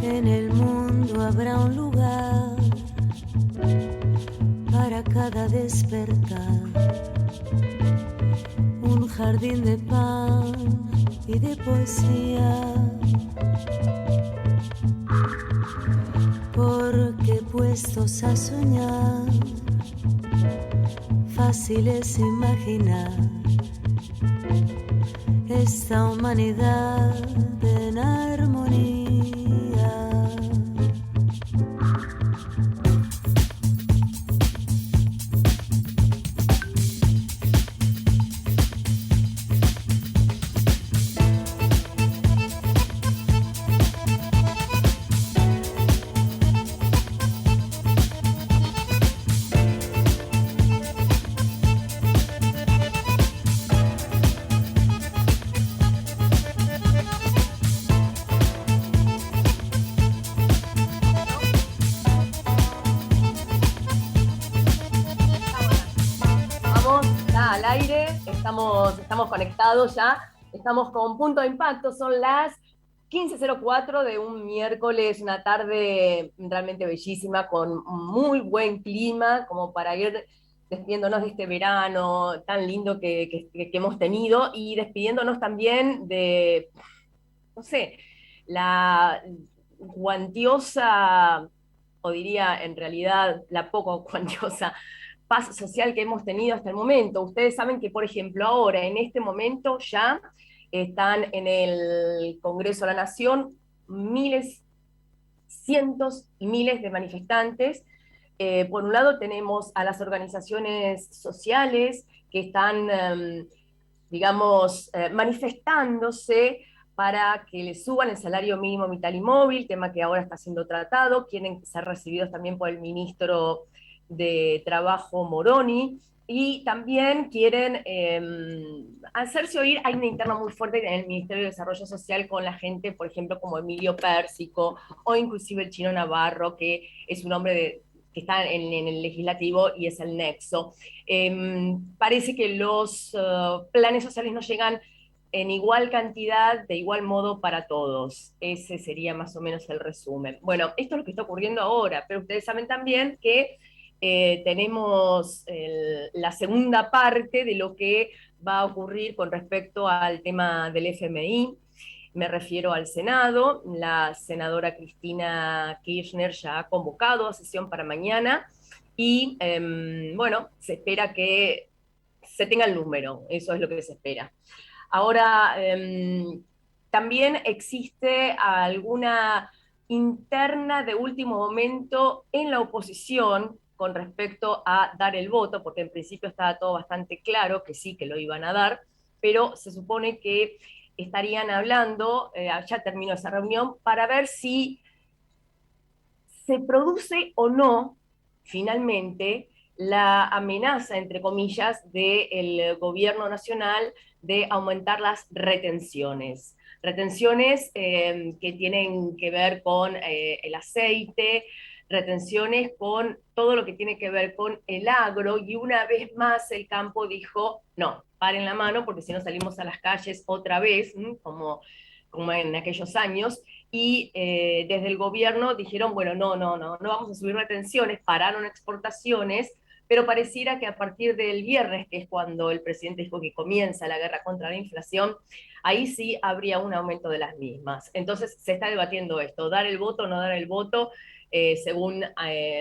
En el mundo habrá un lugar para cada despertar, un jardín de pan y de poesía, porque puestos a soñar, fácil es imaginar esta humanidad en armonía. Al aire, estamos conectados ya, estamos con Punto de Impacto, son las 15:04 de un miércoles, una tarde realmente bellísima, con muy buen clima, como para ir despidiéndonos de este verano tan lindo que hemos tenido, y despidiéndonos también de, no sé, la cuantiosa, o diría en realidad la poco cuantiosa paz social que hemos tenido hasta el momento. Ustedes saben que, por ejemplo, ahora, en este momento, ya están en el Congreso de la Nación miles, cientos y miles de manifestantes. Por un lado tenemos a las organizaciones sociales que están, digamos, manifestándose para que le suban el salario mínimo vital y móvil, tema que ahora está siendo tratado, quieren ser recibidos también por el ministro de Trabajo Moroni, y también quieren hacerse oír. Hay una interna muy fuerte en el Ministerio de Desarrollo Social con la gente, por ejemplo, como Emilio Pérsico, o inclusive el Chino Navarro, que es un hombre que está en el legislativo y es el nexo. Parece que los planes sociales no llegan en igual cantidad, de igual modo para todos. Ese sería más o menos el resumen. Bueno, esto es lo que está ocurriendo ahora, pero ustedes saben también que tenemos la segunda parte de lo que va a ocurrir con respecto al tema del FMI. Me refiero al Senado. La senadora Cristina Kirchner ya ha convocado a sesión para mañana y bueno, se espera que se tenga el número, eso es lo que se espera. Ahora, también existe alguna interna de último momento en la oposición con respecto a dar el voto, porque en principio estaba todo bastante claro que sí, que lo iban a dar, pero se supone que estarían hablando, ya terminó esa reunión, para ver si se produce o no finalmente la amenaza, entre comillas, del gobierno nacional de aumentar las retenciones. Retenciones que tienen que ver con el aceite, retenciones con todo lo que tiene que ver con el agro, y una vez más el campo dijo, no, paren la mano porque si no salimos a las calles otra vez, como en aquellos años, y desde el gobierno dijeron, bueno, no vamos a subir retenciones, pararon exportaciones, pero pareciera que a partir del viernes, que es cuando el presidente dijo que comienza la guerra contra la inflación, ahí sí habría un aumento de las mismas. Entonces se está debatiendo esto, dar el voto o no dar el voto, según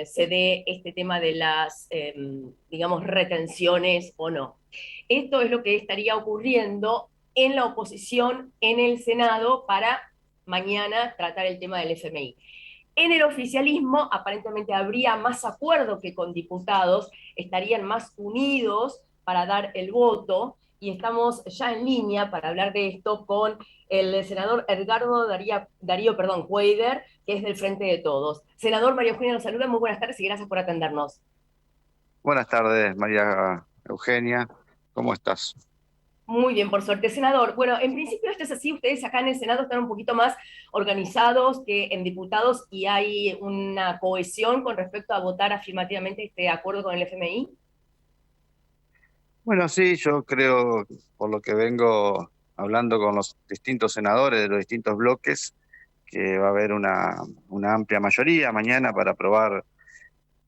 se dé este tema de las, digamos, retenciones o no. Esto es lo que estaría ocurriendo en la oposición en el Senado para mañana tratar el tema del FMI. En el oficialismo aparentemente habría más acuerdo que con diputados, estarían más unidos para dar el voto, y estamos ya en línea para hablar de esto con el senador Edgardo Darío Cuéllar, que es del Frente de Todos. Senador, María Eugenia nos saluda, muy buenas tardes y gracias por atendernos. Buenas tardes, María Eugenia. ¿Cómo estás? Muy bien, por suerte, senador. Bueno, en principio esto es así, ustedes acá en el Senado están un poquito más organizados que en diputados, y hay una cohesión con respecto a votar afirmativamente este acuerdo con el FMI. Bueno, sí, yo creo, por lo que vengo hablando con los distintos senadores de los distintos bloques, que va a haber una amplia mayoría mañana para aprobar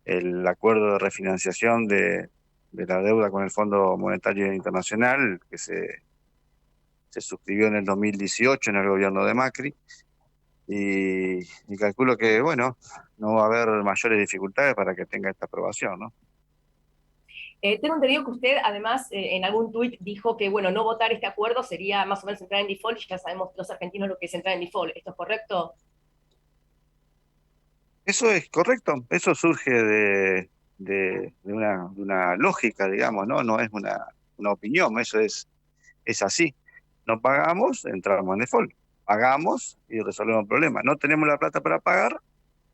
el acuerdo de refinanciación de la deuda con el Fondo Monetario Internacional, que se suscribió en el 2018 en el gobierno de Macri, y calculo que, bueno, no va a haber mayores dificultades para que tenga esta aprobación, ¿no? Tengo entendido que usted, además, en algún tuit dijo que, bueno, no votar este acuerdo sería más o menos entrar en default, y ya sabemos los argentinos lo que es entrar en default. ¿Esto es correcto? Eso es correcto, eso surge de una lógica, digamos, ¿no? No es una opinión, eso es así. No pagamos, entramos en default. Pagamos y resolvemos el problema. No tenemos la plata para pagar,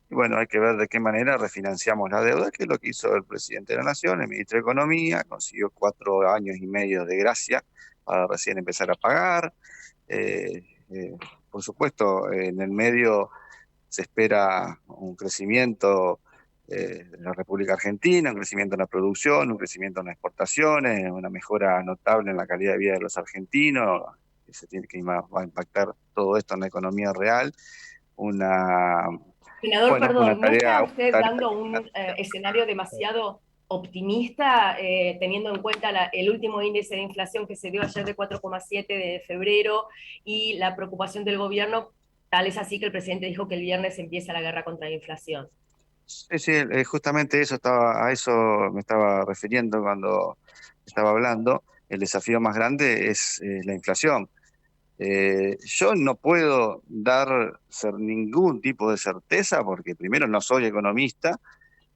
y bueno, hay que ver de qué manera refinanciamos la deuda, que es lo que hizo el presidente de la Nación, el ministro de Economía, consiguió 4 años y medio de gracia para recién empezar a pagar. Eh, eh, por supuesto, en el medio se espera un crecimiento de la República Argentina, un crecimiento en la producción, un crecimiento en las exportaciones, una mejora notable en la calidad de vida de los argentinos, que se tiene que va a impactar todo esto en la economía real. Una, Senador, bueno, una perdón, ¿no está tarea, una usted tarea dando un escenario demasiado optimista, teniendo en cuenta el último índice de inflación que se dio ayer de 4,7 de febrero y la preocupación del gobierno? Tal es así que el presidente dijo que el viernes empieza la guerra contra la inflación. Sí, sí, justamente a eso me estaba refiriendo cuando estaba hablando. El desafío más grande es la inflación. Yo no puedo ningún tipo de certeza porque primero no soy economista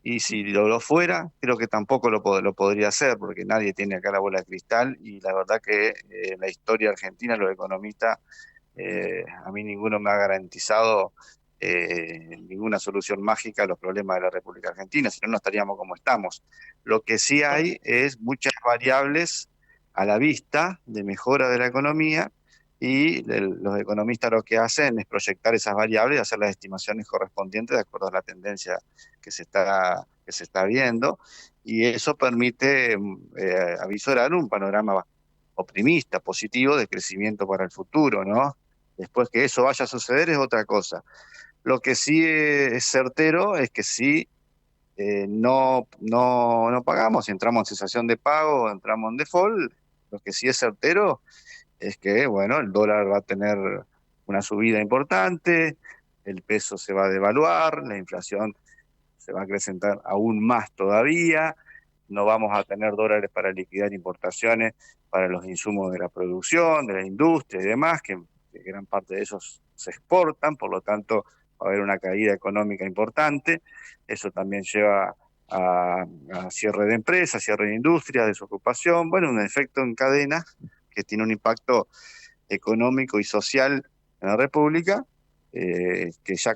y si lo fuera, creo que tampoco lo podría hacer porque nadie tiene acá la bola de cristal y la verdad que en la historia argentina los economistas, a mí ninguno me ha garantizado ninguna solución mágica a los problemas de la República Argentina, si no, no estaríamos como estamos. Lo que sí hay es muchas variables a la vista de mejora de la economía y los economistas lo que hacen es proyectar esas variables y hacer las estimaciones correspondientes de acuerdo a la tendencia que se está viendo, y eso permite avisorar un panorama optimista, positivo, de crecimiento para el futuro, ¿no? Después que eso vaya a suceder es otra cosa. Lo que sí es certero es que si no pagamos, si entramos en cesación de pago, entramos en default, lo que sí es certero es que, bueno, el dólar va a tener una subida importante, el peso se va a devaluar, la inflación se va a acrecentar aún más todavía, no vamos a tener dólares para liquidar importaciones para los insumos de la producción, de la industria y demás, que gran parte de esos se exportan, por lo tanto va a haber una caída económica importante, eso también lleva a cierre de empresas, cierre de industria, desocupación, bueno, un efecto en cadena que tiene un impacto económico y social en la República, que ya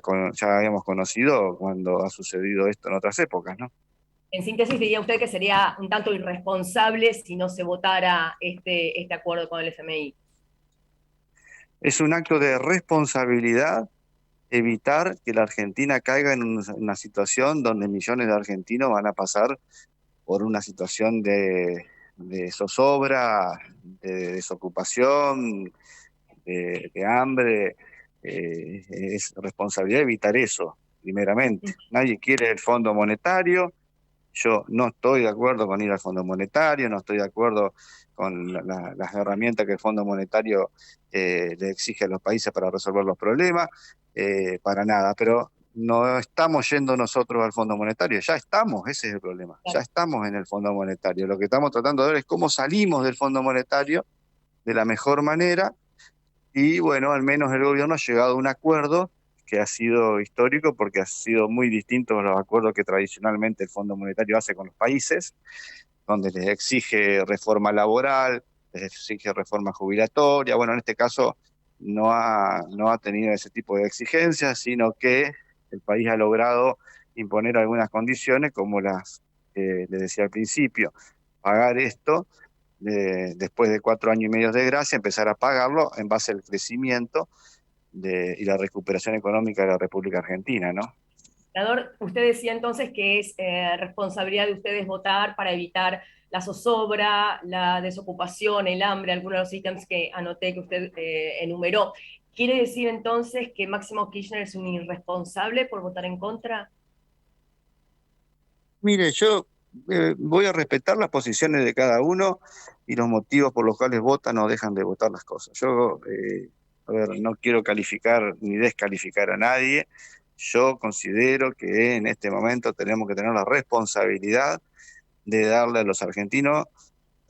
habíamos conocido cuando ha sucedido esto en otras épocas, ¿no? En síntesis, diría usted que sería un tanto irresponsable si no se votara este acuerdo con el FMI. Es un acto de responsabilidad evitar que la Argentina caiga en una situación donde millones de argentinos van a pasar por una situación de zozobra, de desocupación, de hambre. Es responsabilidad evitar eso, primeramente. Nadie quiere el Fondo Monetario. Yo no estoy de acuerdo con ir al Fondo Monetario, no estoy de acuerdo con las herramientas que el Fondo Monetario le exige a los países para resolver los problemas, para nada, pero no estamos yendo nosotros al Fondo Monetario, ya estamos, ese es el problema, ya estamos en el Fondo Monetario. Lo que estamos tratando de ver es cómo salimos del Fondo Monetario de la mejor manera, y bueno, al menos el gobierno ha llegado a un acuerdo que ha sido histórico porque ha sido muy distinto a los acuerdos que tradicionalmente el Fondo Monetario hace con los países, donde les exige reforma laboral, les exige reforma jubilatoria. Bueno, en este caso no ha tenido ese tipo de exigencias, sino que el país ha logrado imponer algunas condiciones como las que les decía al principio, pagar esto después de 4 años y medio de gracia, empezar a pagarlo en base al crecimiento y la recuperación económica de la República Argentina, ¿no? Senador, usted decía entonces que es responsabilidad de ustedes votar para evitar la zozobra, la desocupación, el hambre, algunos de los ítems que anoté que usted enumeró. ¿Quiere decir entonces que Máximo Kirchner es un irresponsable por votar en contra? Mire, yo voy a respetar las posiciones de cada uno y los motivos por los cuales votan o dejan de votar las cosas. Yo, a ver, no quiero calificar ni descalificar a nadie. Yo considero que en este momento tenemos que tener la responsabilidad de darle a los argentinos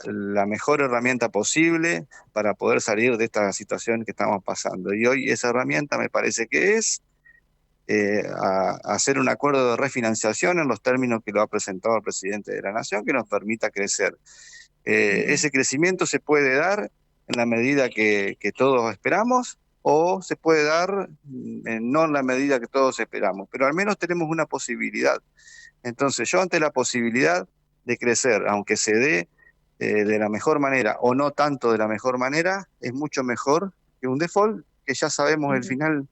la mejor herramienta posible para poder salir de esta situación que estamos pasando. Y hoy esa herramienta me parece que es a hacer un acuerdo de refinanciación en los términos que lo ha presentado el presidente de la Nación, que nos permita crecer. Ese crecimiento se puede dar en la medida que todos esperamos, o se puede dar no en la medida que todos esperamos, pero al menos tenemos una posibilidad. Entonces yo, ante la posibilidad de crecer, aunque se dé de la mejor manera o no tanto de la mejor manera, es mucho mejor que un default, que ya sabemos el final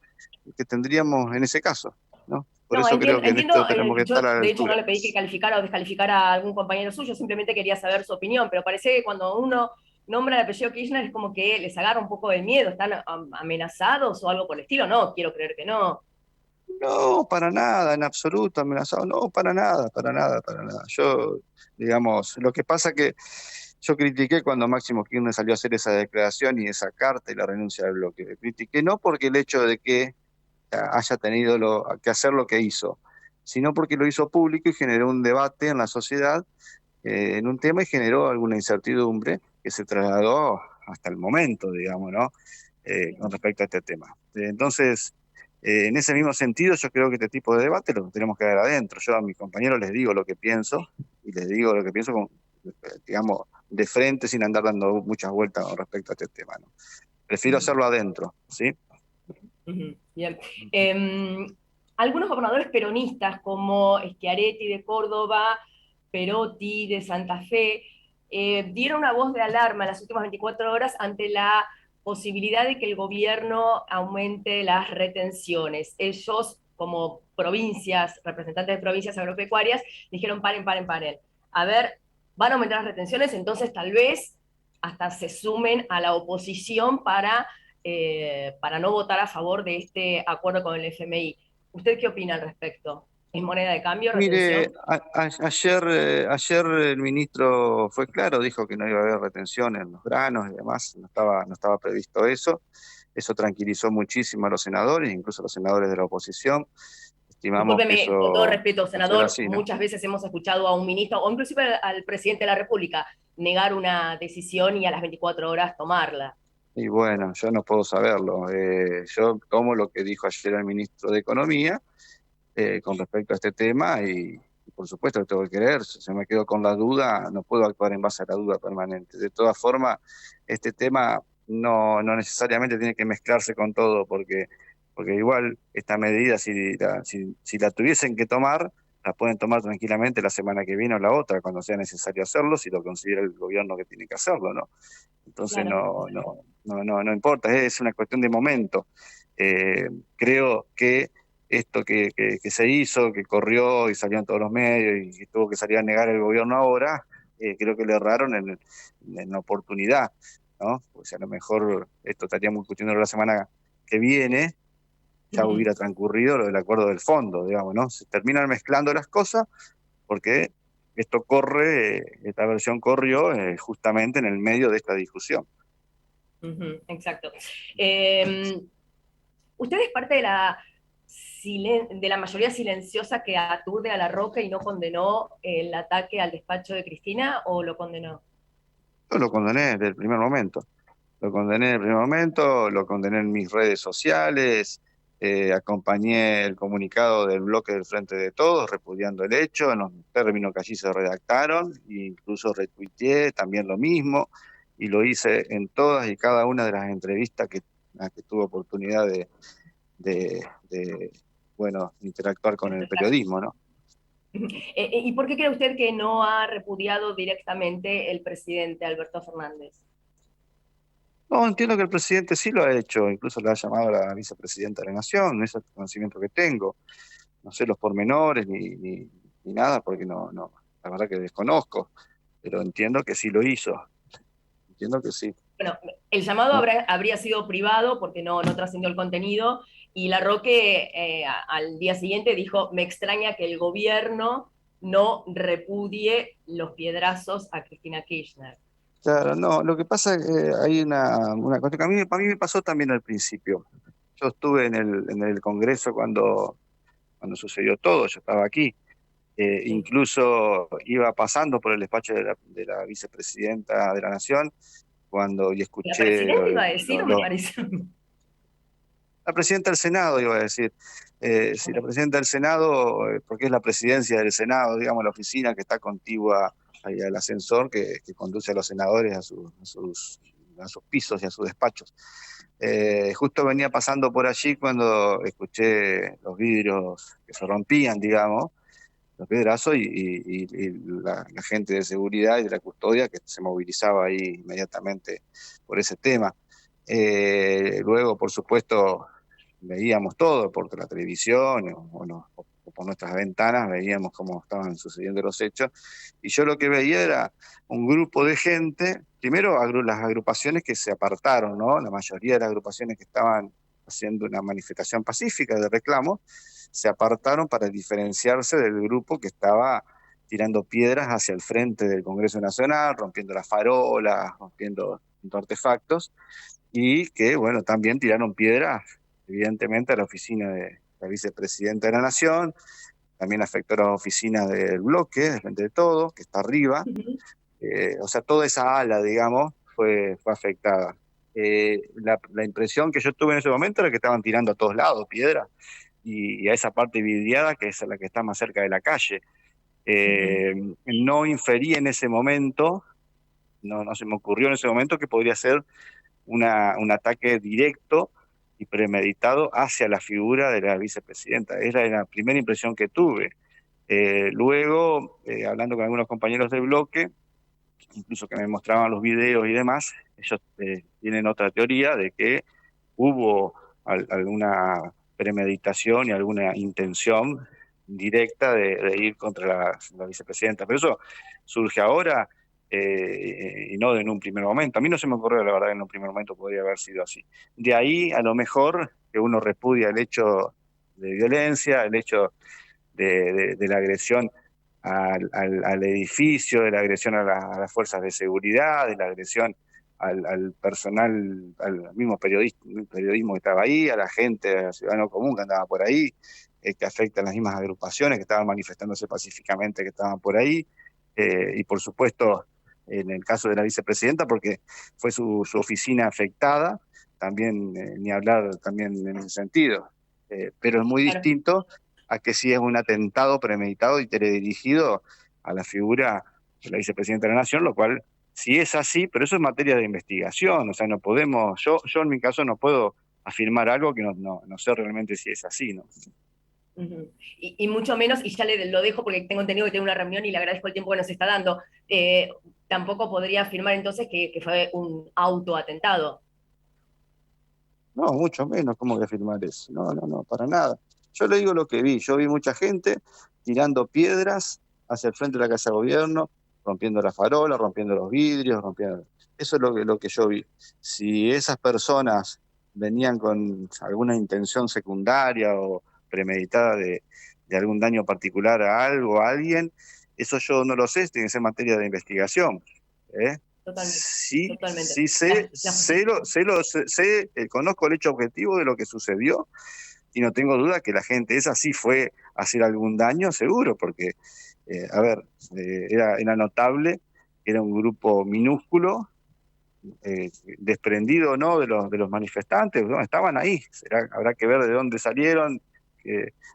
que tendríamos en ese caso, ¿no? Por No, eso creo que en entiendo, esto tenemos que yo estar a la de hecho no altura. le pedí que calificara o descalificara a algún compañero suyo, simplemente quería saber su opinión, pero parece que cuando uno nombra el apellido Kirchner es como que les agarra un poco de miedo, ¿están amenazados o algo por el estilo? No, quiero creer que no. No, para nada, en absoluto amenazado, no, para nada, para nada, para nada. Yo, digamos, lo que pasa que yo critiqué cuando Máximo Kirchner salió a hacer esa declaración y esa carta y la renuncia del bloque. Critiqué no porque el hecho de que haya tenido que hacer lo que hizo, sino porque lo hizo público y generó un debate en la sociedad en un tema, y generó alguna incertidumbre que se trasladó hasta el momento, digamos, ¿no? Con respecto a este tema. Entonces, en ese mismo sentido, yo creo que este tipo de debate lo tenemos que dar adentro. Yo a mis compañeros les digo lo que pienso, y les digo lo que pienso con, digamos, de frente, sin andar dando muchas vueltas con respecto a este tema, ¿no? Prefiero hacerlo adentro, ¿sí? Bien. Algunos gobernadores peronistas, como Schiaretti de Córdoba, Perotti de Santa Fe, dieron una voz de alarma en las últimas 24 horas ante la posibilidad de que el gobierno aumente las retenciones. Ellos, como provincias, representantes de provincias agropecuarias, dijeron: paren, paren, paren. A ver, van a aumentar las retenciones, entonces tal vez hasta se sumen a la oposición para no votar a favor de este acuerdo con el FMI. ¿Usted qué opina al respecto? ¿Es moneda de cambio, Mire, retención? ayer el ministro fue claro, dijo que no iba a haber retención en los granos y demás, no estaba previsto eso. Eso tranquilizó muchísimo a los senadores, incluso a los senadores de la oposición. Estimamos que Discúlpeme, con todo eso respeto, va a ser senador, así, ¿no? muchas veces hemos escuchado a un ministro, o inclusive al presidente de la República, negar una decisión y a las 24 horas tomarla. Y bueno, yo no puedo saberlo. Yo tomo lo que dijo ayer el ministro de Economía con respecto a este tema, y por supuesto que tengo que creer. Si me quedo con la duda, no puedo actuar en base a la duda permanente. De todas formas, este tema no necesariamente tiene que mezclarse con todo, porque igual esta medida, si la tuviesen que tomar, la pueden tomar tranquilamente la semana que viene o la otra, cuando sea necesario hacerlo, si lo considera el gobierno que tiene que hacerlo, ¿no? Entonces Claro. no importa, es una cuestión de momento. Creo que esto que se hizo, que corrió y salió en todos los medios y tuvo que salir a negar el gobierno ahora, creo que le erraron en la oportunidad, ¿no? Pues a lo mejor esto estaríamos discutiendo la semana que viene, ya hubiera transcurrido lo del acuerdo del fondo, digamos, ¿no? Se terminan mezclando las cosas porque esta versión corrió justamente en el medio de esta discusión. Exacto. ¿Usted es parte de la mayoría silenciosa que aturde a La Roca y no condenó el ataque al despacho de Cristina, o lo condenó? Yo lo condené desde el primer momento. Lo condené en el primer momento, lo condené en mis redes sociales, acompañé el comunicado del bloque del Frente de Todos, repudiando el hecho en los términos que allí se redactaron, e incluso retuiteé también lo mismo, y lo hice en todas y cada una de las entrevistas en las que tuve oportunidad de bueno, interactuar con el periodismo, ¿no? ¿Y por qué cree usted que no ha repudiado directamente el presidente Alberto Fernández? No, entiendo que el presidente sí lo ha hecho, incluso le ha llamado a la vicepresidenta de la Nación, ese es el conocimiento que tengo. No sé los pormenores ni nada, porque la verdad que desconozco. pero entiendo que sí lo hizo, entiendo que sí. Bueno, el llamado No, habría sido privado porque no trascendió el contenido, y Larroque al día siguiente dijo: me extraña que el gobierno no repudie los piedrazos a Cristina Kirchner. claro, no, lo que pasa es que hay una cosa que a mí me pasó también al principio. Yo estuve en el Congreso cuando sucedió todo, yo estaba aquí. Sí. Incluso iba pasando por el despacho de la vicepresidenta de la Nación y La escuché presidenta iba a decir, o me parece. la presidenta del Senado, iba a decir. Sí, la Okay. presidenta del Senado, porque es la presidencia del Senado, digamos, la oficina que está contigua ahí al ascensor que conduce a los senadores a sus pisos y a sus despachos. Justo venía pasando por allí cuando escuché los vidrios que se rompían, digamos, los piedrazos y la gente de seguridad y de la custodia que se movilizaba ahí inmediatamente por ese tema. Luego, por supuesto, veíamos todo por la televisión o por nuestras ventanas, veíamos cómo estaban sucediendo los hechos, y yo lo que veía era un grupo de gente, primero las agrupaciones que se apartaron, ¿no? La mayoría de las agrupaciones que estaban haciendo una manifestación pacífica de reclamo, se apartaron para diferenciarse del grupo que estaba tirando piedras hacia el frente del Congreso Nacional, rompiendo las farolas, rompiendo artefactos, y que, bueno, también tiraron piedras, evidentemente, a la oficina de la vicepresidenta de la Nación, también afectó a las oficinas del bloque, de Frente de Todo, que está arriba. O sea, toda esa ala, digamos, fue afectada. La impresión que yo tuve en ese momento era que estaban tirando a todos lados piedras y a esa parte vidriada, que es la que está más cerca de la calle. Eh, no inferí en ese momento, no se me ocurrió en ese momento que podría ser un ataque directo y premeditado hacia la figura de la vicepresidenta. Esa era la primera impresión que tuve. Luego, hablando con algunos compañeros del bloque, incluso que me mostraban los videos y demás, ellos tienen otra teoría de que hubo alguna premeditación y alguna intención directa de ir contra la vicepresidenta. Pero eso surge ahora y no en un primer momento. A mí no se me ocurrió, la verdad, que en un primer momento podría haber sido así. De ahí, a lo mejor, que uno repudia el hecho de violencia, el hecho de la agresión al edificio, de la agresión a las fuerzas de seguridad, de la agresión al personal, al mismo periodismo que estaba ahí, a la gente, al ciudadano común que andaba por ahí, que afecta a las mismas agrupaciones que estaban manifestándose pacíficamente, que estaban por ahí, y por supuesto, en el caso de la vicepresidenta, porque fue su oficina afectada, también, ni hablar también en ese sentido. Pero es muy Claro. distinto a que si es un atentado premeditado y teledirigido a la figura de la vicepresidenta de la Nación, lo cual sí es así, pero eso es materia de investigación, o sea, no podemos, yo en mi caso no puedo afirmar algo que no sé realmente si es así, ¿no? Y mucho menos, y ya lo dejo porque tengo entendido que tiene una reunión y le agradezco el tiempo que nos está dando, eh, tampoco podría afirmar entonces que fue un autoatentado. No, mucho menos, ¿cómo que afirmar eso? No, para nada. Yo le digo lo que vi, yo vi mucha gente tirando piedras hacia el frente de la Casa de Gobierno, rompiendo la farola, rompiendo los vidrios, rompiendo... Eso es lo que yo vi. Si esas personas venían con alguna intención secundaria o premeditada de algún daño particular a algo, a alguien, eso yo no lo sé, tiene que ser materia de investigación. ¿Eh? Totalmente, Sí, totalmente. sí conozco el hecho objetivo de lo que sucedió y no tengo duda que la gente esa sí fue a hacer algún daño, seguro, porque, a ver, era notable, era un grupo minúsculo, desprendido o no de los manifestantes, ¿no? Estaban ahí, habrá que ver de dónde salieron,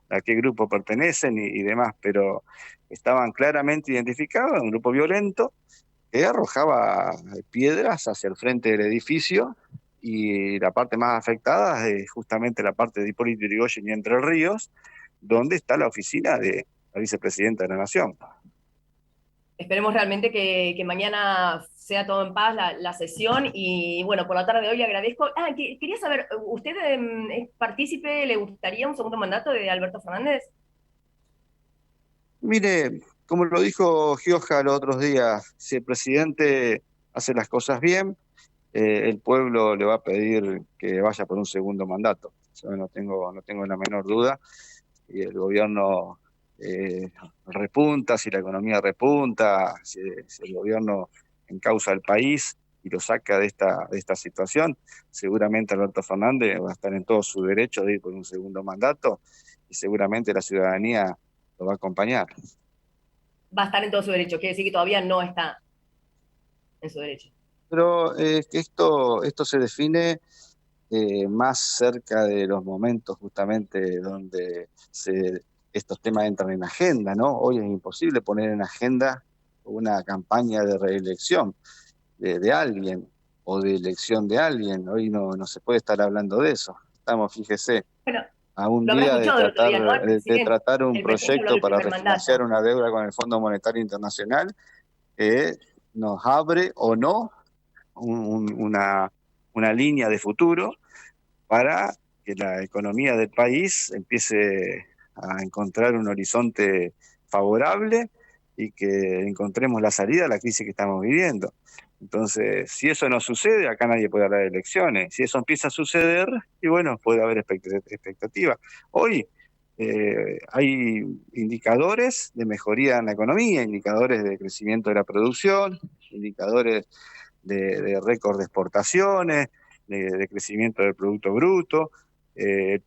a qué grupo pertenecen y demás, pero estaban claramente identificados, un grupo violento que arrojaba piedras hacia el frente del edificio, y la parte más afectada es justamente la parte de Hipólito Yrigoyen y Entre Ríos, donde está la oficina de la vicepresidenta de la Nación. Esperemos realmente que mañana sea todo en paz la sesión, y bueno, por la tarde de hoy le agradezco. Quería saber, ¿usted es partícipe, le gustaría un segundo mandato de Alberto Fernández? Mire, como lo dijo Gioja los otros días, si el presidente hace las cosas bien, el pueblo le va a pedir que vaya por un segundo mandato. Yo no tengo la menor duda. Y el gobierno repunta, si la economía repunta, si el gobierno encausa al país y lo saca de esta situación, seguramente Alberto Fernández va a estar en todo su derecho de ir por un segundo mandato y seguramente la ciudadanía lo va a acompañar. Va a estar en todo su derecho, quiere decir que todavía no está en su derecho. Pero que esto se define más cerca de los momentos justamente donde estos temas entran en agenda, ¿no? Hoy es imposible poner en agenda una campaña de reelección de alguien o de elección de alguien. Hoy no se puede estar hablando de eso. Estamos, fíjese, Bueno, a un lo habrá día escuchado el otro día, ¿no? de tratar un El presidente habló proyecto del para primer refinanciar mandato. una deuda con el Fondo Monetario Internacional que nos abre o no una línea de futuro para que la economía del país empiece a encontrar un horizonte favorable y que encontremos la salida a la crisis que estamos viviendo. Entonces, si eso no sucede, acá nadie puede hablar de elecciones. Si eso empieza a suceder, y bueno, puede haber expectativa. Hoy hay indicadores de mejoría en la economía, indicadores de crecimiento de la producción, indicadores de récord de exportaciones, de crecimiento del Producto Bruto. El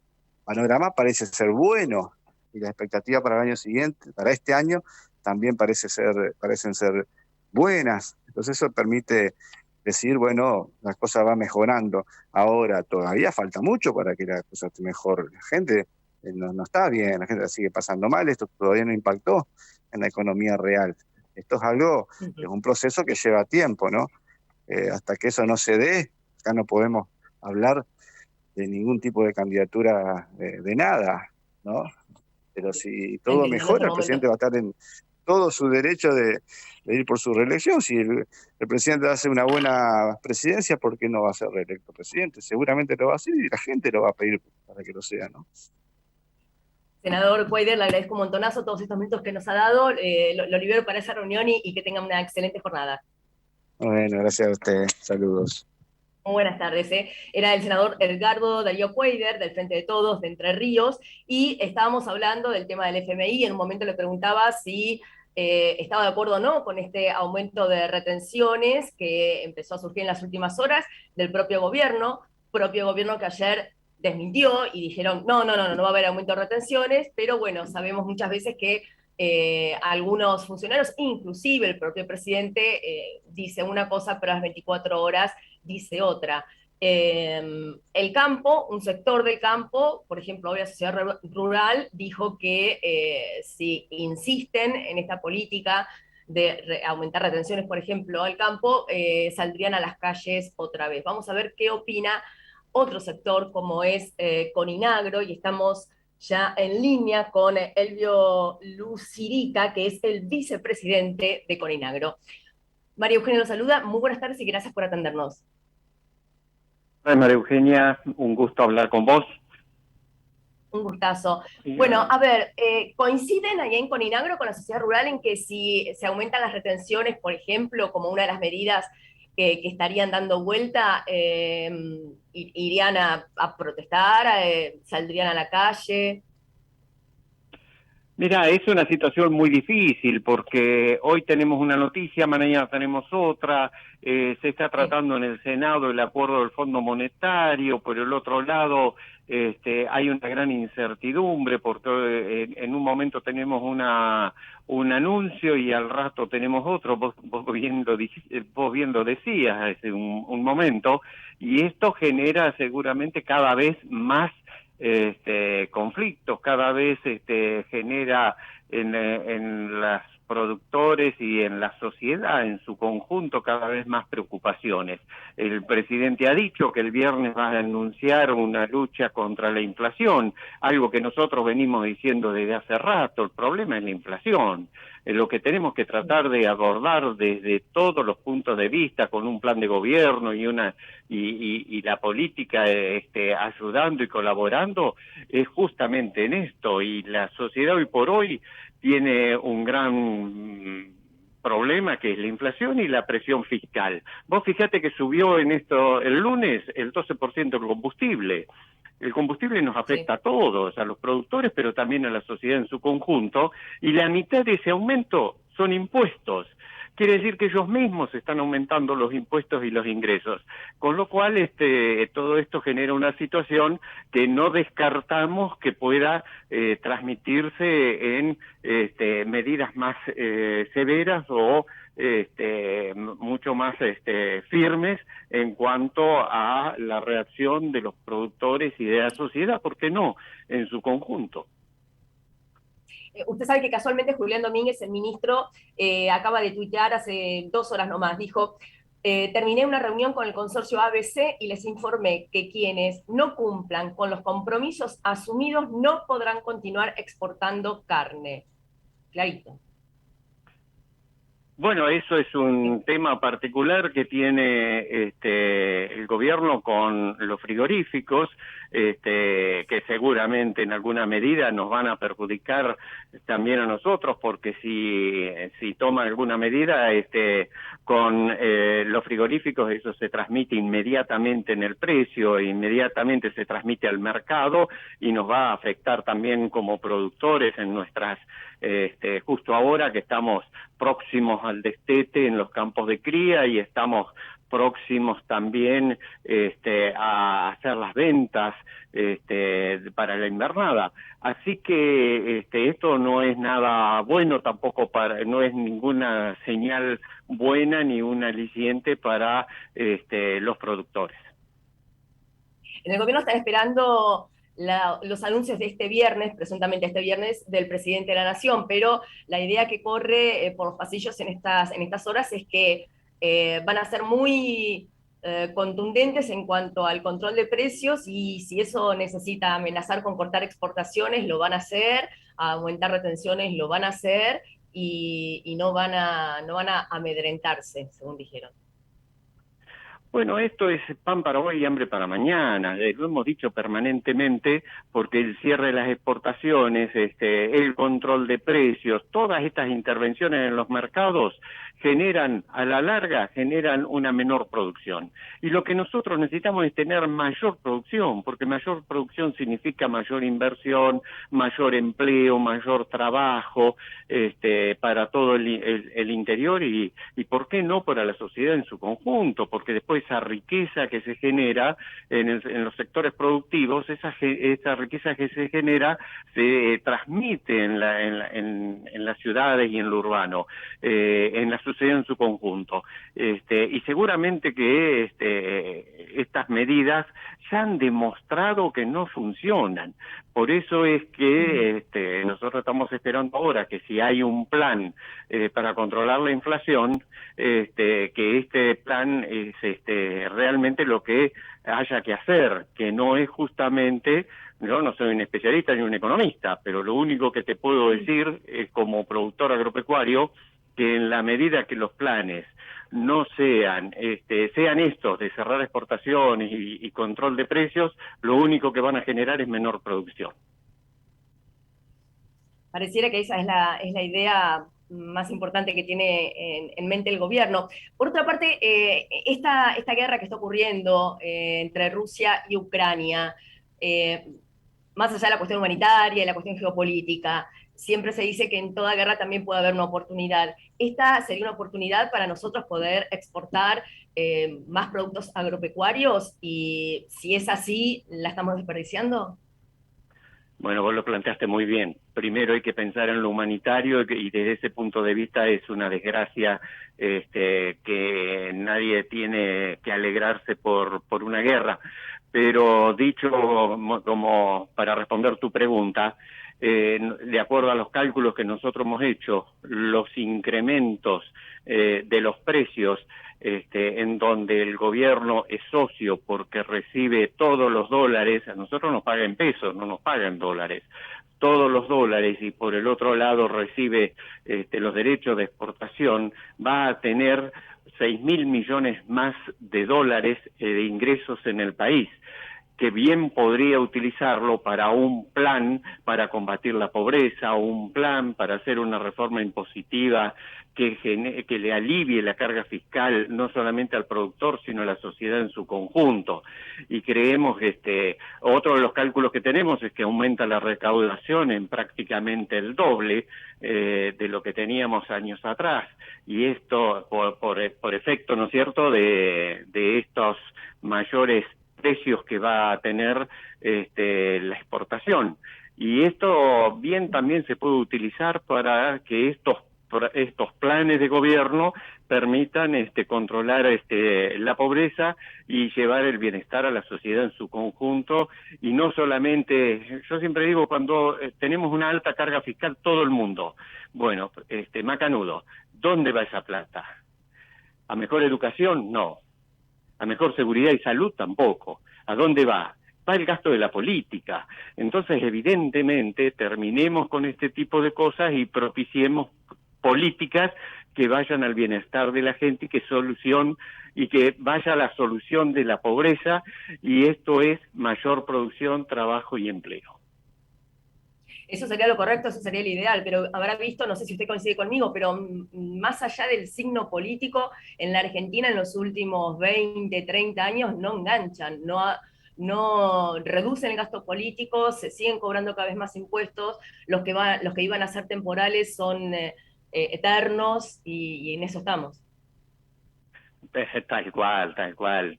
panorama parece ser bueno y la expectativa para el año siguiente, para este año, también parecen ser buenas. Entonces eso permite decir, bueno, las cosas van mejorando. Ahora todavía falta mucho para que la cosa esté mejor. La gente no está bien, la gente la sigue pasando mal, esto todavía no impactó en la economía real. Esto es algo, es un proceso que lleva tiempo, ¿no? Hasta que eso no se dé, acá no podemos hablar de ningún tipo de candidatura de nada, ¿no? Pero si todo Entiendo, en este mejora, el presidente momento. va a estar en todo su derecho de ir por su reelección. Si el presidente hace una buena presidencia, ¿por qué no va a ser reelecto presidente? Seguramente lo va a hacer y la gente lo va a pedir para que lo sea, ¿no? Senador Cuader, le agradezco un montonazo todos estos minutos que nos ha dado. Lo libero para esa reunión y que tengan una excelente jornada. Bueno, gracias a usted. Saludos. Muy buenas tardes. Era el senador Edgardo Darío Cuader, del Frente de Todos, de Entre Ríos, y estábamos hablando del tema del FMI. En un momento le preguntaba si estaba de acuerdo o no con este aumento de retenciones que empezó a surgir en las últimas horas del propio gobierno que ayer desmintió y dijeron, no va a haber aumento de retenciones, pero bueno, sabemos muchas veces que algunos funcionarios, inclusive el propio presidente, dice una cosa, pero a las 24 horas dice otra. El campo, un sector del campo, por ejemplo, hoy la sociedad rural dijo que si insisten en esta política de aumentar retenciones, por ejemplo, al campo, saldrían a las calles otra vez. Vamos a ver qué opina otro sector como es Coninagro, y estamos ya en línea con Elvio Lucirica, que es el vicepresidente de Coninagro. María Eugenia nos saluda, muy buenas tardes y gracias por atendernos. Hola María Eugenia, un gusto hablar con vos. Un gustazo. Bueno, a ver, ¿coinciden allá en Coninagro con la sociedad rural en que si se aumentan las retenciones, por ejemplo, como una de las medidas que estarían dando vuelta, irían a protestar, saldrían a la calle? Mira, es una situación muy difícil porque hoy tenemos una noticia, mañana tenemos otra, se está tratando en el Senado el acuerdo del Fondo Monetario, por el otro lado hay una gran incertidumbre porque en un momento tenemos un anuncio y al rato tenemos otro, vos bien lo decías hace un momento, y esto genera seguramente cada vez más conflictos, cada vez genera en las productores y en la sociedad en su conjunto cada vez más preocupaciones. El presidente ha dicho que el viernes va a anunciar una lucha contra la inflación, algo que nosotros venimos diciendo desde hace rato. El problema es la inflación. Lo que tenemos que tratar de abordar desde todos los puntos de vista, con un plan de gobierno y la política ayudando y colaborando, es justamente en esto. Y la sociedad hoy por hoy tiene un gran problema que es la inflación y la presión fiscal. Vos fíjate que subió el lunes el 12% el combustible. El combustible nos afecta a todos, a los productores, pero también a la sociedad en su conjunto, y la mitad de ese aumento son impuestos. Quiere decir que ellos mismos están aumentando los impuestos y los ingresos, con lo cual todo esto genera una situación que no descartamos que pueda transmitirse en medidas más severas o mucho más firmes en cuanto a la reacción de los productores y de la sociedad, ¿por qué no?, en su conjunto. Usted sabe que casualmente Julián Domínguez, el ministro, acaba de tuitear hace 2 horas nomás, dijo: terminé una reunión con el consorcio ABC y les informé que quienes no cumplan con los compromisos asumidos no podrán continuar exportando carne. Clarito. Bueno, eso es un tema particular que tiene el gobierno con los frigoríficos, que seguramente en alguna medida nos van a perjudicar también a nosotros, porque si toman alguna medida con los frigoríficos, eso se transmite inmediatamente en el precio, inmediatamente se transmite al mercado y nos va a afectar también como productores en nuestras, justo ahora que estamos próximos al destete en los campos de cría y estamos próximos también a hacer las ventas para la invernada. Así que esto no es nada bueno tampoco, no es ninguna señal buena ni un aliciente para los productores. En el gobierno están esperando los anuncios de este viernes, presuntamente este viernes, del presidente de la Nación, pero la idea que corre por los pasillos en estas horas es que van a ser muy contundentes en cuanto al control de precios, y si eso necesita amenazar con cortar exportaciones, lo van a hacer, aumentar retenciones, lo van a hacer, y no van a amedrentarse, según dijeron. Bueno, esto es pan para hoy y hambre para mañana, lo hemos dicho permanentemente, porque el cierre de las exportaciones, el control de precios, todas estas intervenciones en los mercados a la larga generan una menor producción. Y lo que nosotros necesitamos es tener mayor producción, porque mayor producción significa mayor inversión, mayor empleo, mayor trabajo para todo el interior y ¿por qué no para la sociedad en su conjunto? Porque después esa riqueza que se genera en los sectores productivos, esa riqueza que se genera se transmite en las ciudades y en lo urbano, en la sociedad en su conjunto. Y seguramente que estas medidas ya han demostrado que no funcionan. Por eso es que nosotros estamos esperando ahora que si hay un plan para controlar la inflación, que este plan es realmente lo que haya que hacer, que no es justamente, yo no soy un especialista ni un economista, pero lo único que te puedo decir es, como productor agropecuario, que en la medida que los planes no sean estos de cerrar exportaciones y control de precios, lo único que van a generar es menor producción. Pareciera que esa es la idea más importante que tiene en mente el gobierno. Por otra parte, esta guerra que está ocurriendo entre Rusia y Ucrania, más allá de la cuestión humanitaria y la cuestión geopolítica, siempre se dice que en toda guerra también puede haber una oportunidad. ¿Esta sería una oportunidad para nosotros poder exportar más productos agropecuarios? Y si es así, ¿la estamos desperdiciando? Bueno, vos lo planteaste muy bien. Primero hay que pensar en lo humanitario y desde ese punto de vista es una desgracia que nadie tiene que alegrarse por una guerra. Pero dicho como para responder tu pregunta, de acuerdo a los cálculos que nosotros hemos hecho, los incrementos de los precios en donde el gobierno es socio porque recibe todos los dólares, a nosotros nos paga en pesos, no nos paga en dólares, todos los dólares, y por el otro lado recibe los derechos de exportación, va a tener 6.000 millones más de dólares de ingresos en el país, que bien podría utilizarlo para un plan para combatir la pobreza, o un plan para hacer una reforma impositiva que le alivie la carga fiscal no solamente al productor, sino a la sociedad en su conjunto. Y creemos que otro de los cálculos que tenemos es que aumenta la recaudación en prácticamente el doble de lo que teníamos años atrás. Y esto por efecto, ¿no es cierto?, de estos mayores precios que va a tener la exportación. Y esto bien también se puede utilizar para que estos planes de gobierno permitan controlar la pobreza y llevar el bienestar a la sociedad en su conjunto, y no solamente, yo siempre digo, cuando tenemos una alta carga fiscal, todo el mundo, bueno, macanudo, ¿dónde va esa plata? ¿A mejor educación? No. ¿A mejor seguridad y salud? Tampoco. ¿A dónde va? Va el gasto de la política. Entonces, evidentemente, terminemos con este tipo de cosas y propiciemos políticas que vayan al bienestar de la gente y que vaya a la solución de la pobreza, y esto es mayor producción, trabajo y empleo. Eso sería lo correcto, eso sería el ideal, pero habrá visto, no sé si usted coincide conmigo, pero más allá del signo político, en la Argentina en los últimos 20, 30 años no enganchan, no reducen el gasto político, se siguen cobrando cada vez más impuestos, los que iban a ser temporales son eternos, y en eso estamos. Tal cual,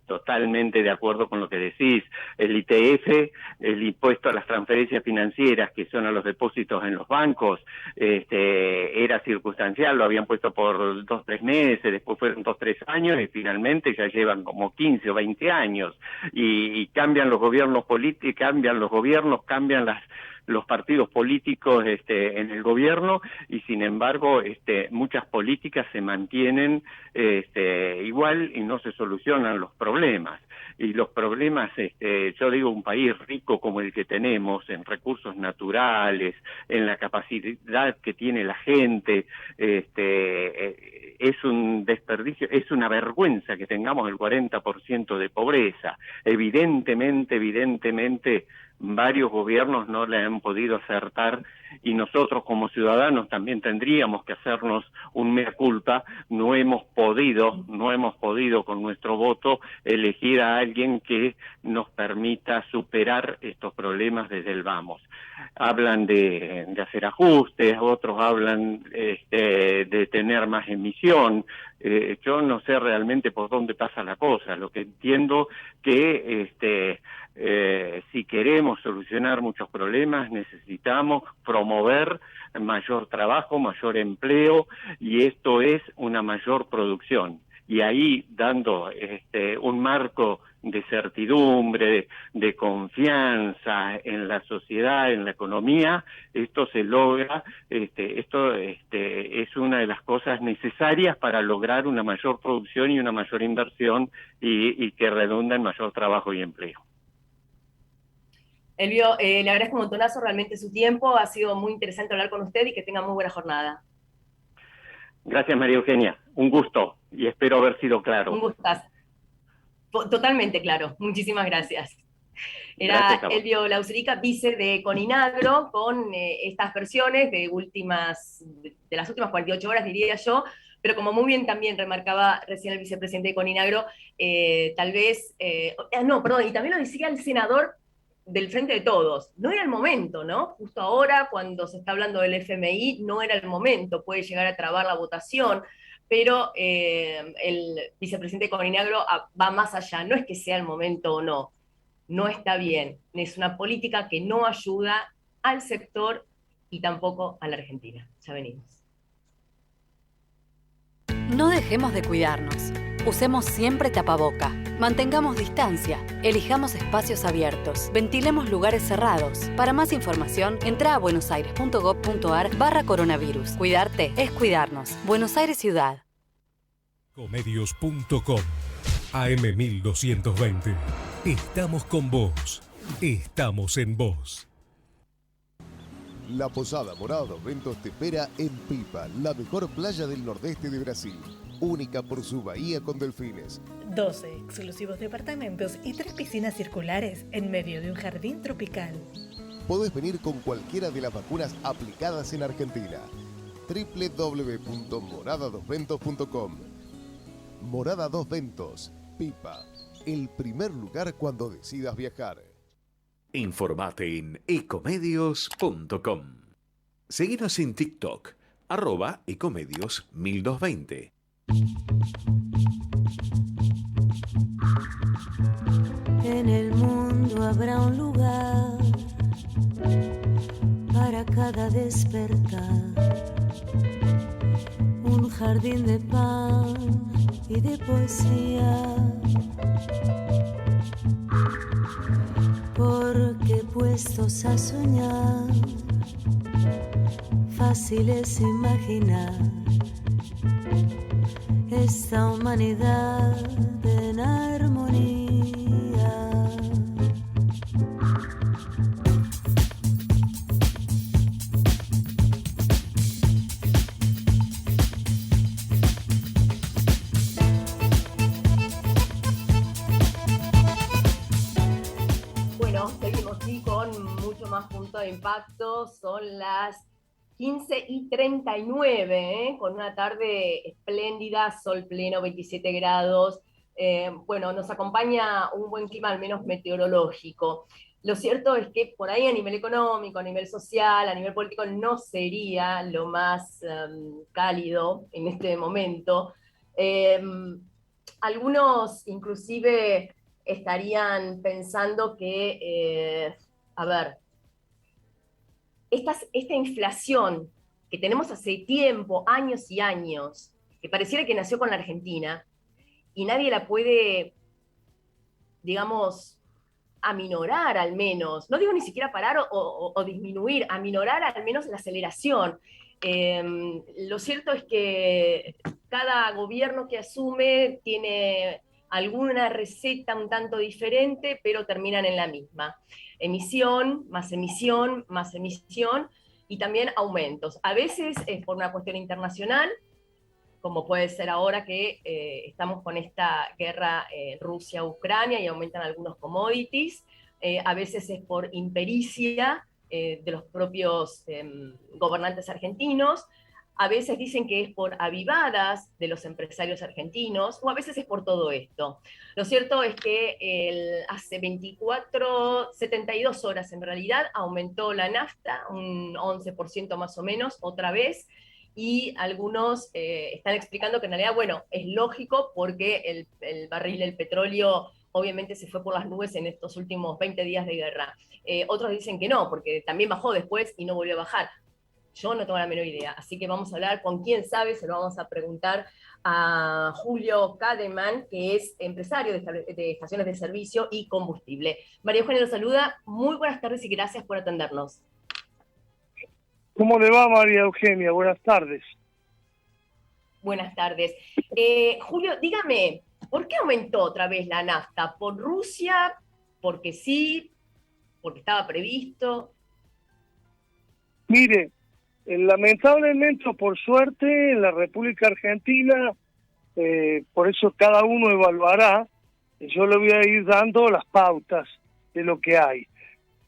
totalmente de acuerdo con lo que decís. El ITF, el impuesto a las transferencias financieras, que son a los depósitos en los bancos, era circunstancial, lo habían puesto por 2, 3 meses, después fueron 2, 3 años, y finalmente ya llevan como 15 o 20 años, y cambian los gobiernos políticos, cambian los partidos políticos en el gobierno, y sin embargo muchas políticas se mantienen igual y no se solucionan los problemas. Y los problemas, yo digo, un país rico como el que tenemos, en recursos naturales, en la capacidad que tiene la gente, es un desperdicio, es una vergüenza que tengamos el 40% de pobreza. Evidentemente, varios gobiernos no le han podido acertar, y nosotros como ciudadanos también tendríamos que hacernos un mea culpa. No hemos podido con nuestro voto elegir a alguien que nos permita superar estos problemas desde el vamos. Hablan de hacer ajustes, otros hablan de tener más emisión. Yo no sé realmente por dónde pasa la cosa. Lo que entiendo que si queremos solucionar muchos problemas, necesitamos promover mayor trabajo, mayor empleo, y esto es una mayor producción. Y ahí, dando un marco de certidumbre, de confianza en la sociedad, en la economía, esto se logra. Esto es una de las cosas necesarias para lograr una mayor producción y una mayor inversión, y que redunda en mayor trabajo y empleo. Elvio, le agradezco un montonazo realmente su tiempo, ha sido muy interesante hablar con usted, y que tenga muy buena jornada. Gracias, María Eugenia, un gusto, y espero haber sido claro. Un gustazo. Totalmente claro, muchísimas gracias. Era Elvio Lauserica, vice de Coninagro, con estas versiones de las últimas 48 horas, diría yo, pero como muy bien también remarcaba recién el vicepresidente de Coninagro, y también lo decía el senador del Frente de Todos, no era el momento, ¿no? Justo ahora, cuando se está hablando del FMI, no era el momento, puede llegar a trabar la votación, pero el vicepresidente Coninagro va más allá, no es que sea el momento o no está bien, es una política que no ayuda al sector y tampoco a la Argentina. Ya venimos. No dejemos de cuidarnos. Usemos siempre tapaboca. Mantengamos distancia. Elijamos espacios abiertos. Ventilemos lugares cerrados. Para más información, entra a buenosaires.gov.ar/coronavirus. Cuidarte es cuidarnos. Buenos Aires Ciudad. Comedios.com AM1220. Estamos con vos. Estamos en vos. La Posada Morado Ventos te espera en Pipa, la mejor playa del nordeste de Brasil. única por su bahía con delfines. 12 exclusivos departamentos y 3 piscinas circulares en medio de un jardín tropical. Podés venir con cualquiera de las vacunas aplicadas en Argentina. www.morada2ventos.com. Morada Dos Ventos, Pipa, el primer lugar cuando decidas viajar. Informate en ecomedios.com. Seguinos en TikTok, @ecomedios1220. En el mundo habrá un lugar para cada despertar, un jardín de pan y de poesía, porque puestos a soñar, fácil es imaginar esta humanidad en armonía. Bueno, seguimos aquí con mucho más punto de impacto. Son las 15:39, con una tarde espléndida, sol pleno, 27 grados. Bueno, nos acompaña un buen clima, al menos meteorológico. Lo cierto es que por ahí a nivel económico, a nivel social, a nivel político, no sería lo más cálido en este momento. Algunos inclusive estarían pensando que, a ver, esta inflación que tenemos hace tiempo, años y años, que pareciera que nació con la Argentina, y nadie la puede, digamos, aminorar al menos, no digo ni siquiera parar o disminuir, aminorar al menos la aceleración. Lo cierto es que cada gobierno que asume tiene alguna receta un tanto diferente, pero terminan en la misma. Emisión, más emisión, y también aumentos. A veces es por una cuestión internacional, como puede ser ahora que estamos con esta guerra Rusia-Ucrania y aumentan algunos commodities. A veces es por impericia de los propios gobernantes argentinos. A veces dicen que es por avivadas de los empresarios argentinos, o a veces es por todo esto. Lo cierto es que hace 72 horas en realidad aumentó la nafta, un 11% más o menos, otra vez, y algunos están explicando que en realidad, bueno, es lógico porque el barril del petróleo obviamente se fue por las nubes en estos últimos 20 días de guerra. Otros dicen que no, porque también bajó después y no volvió a bajar. Yo no tengo la menor idea, así que vamos a hablar con quién sabe, se lo vamos a preguntar a Julio Kademan, que es empresario de estaciones de servicio y combustible. María Eugenia los saluda, muy buenas tardes y gracias por atendernos. ¿Cómo le va, María Eugenia? Buenas tardes. Buenas tardes. Julio, dígame, ¿por qué aumentó otra vez la nafta? ¿Por Rusia? ¿Porque sí? ¿Porque estaba previsto? Mire, lamentablemente o por suerte en la República Argentina, por eso cada uno evaluará, yo le voy a ir dando las pautas de lo que hay.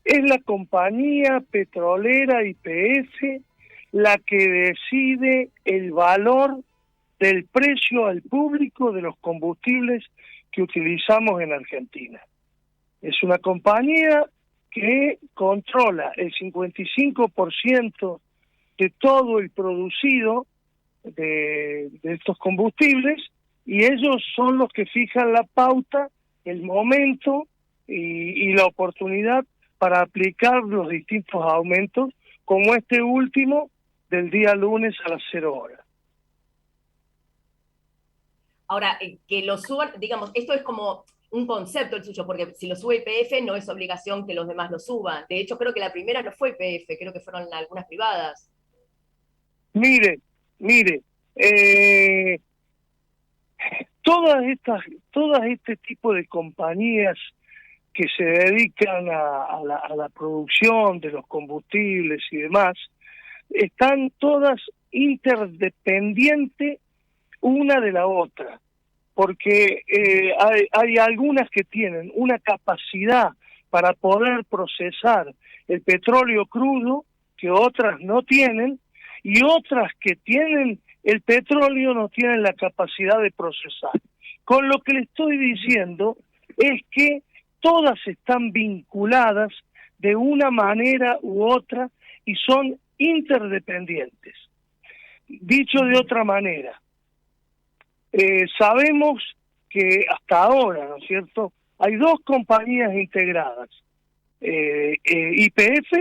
Es la compañía petrolera YPF la que decide el valor del precio al público de los combustibles que utilizamos en Argentina. Es una compañía que controla el 55% de todo el producido de estos combustibles, y ellos son los que fijan la pauta, el momento y la oportunidad para aplicar los distintos aumentos, como este último del día lunes a las 0 horas. Ahora, que lo suban, digamos, esto es como un concepto el suyo, porque si lo sube YPF no es obligación que los demás lo suban. De hecho, creo que la primera no fue YPF, creo que fueron algunas privadas. Mire, todas este tipo de compañías que se dedican a la producción de los combustibles y demás, están todas interdependientes una de la otra, porque hay algunas que tienen una capacidad para poder procesar el petróleo crudo que otras no tienen, y otras que tienen el petróleo no tienen la capacidad de procesar. Con lo que le estoy diciendo es que todas están vinculadas de una manera u otra y son interdependientes. Dicho de otra manera, sabemos que hasta ahora, ¿no es cierto?, hay dos compañías integradas, YPF,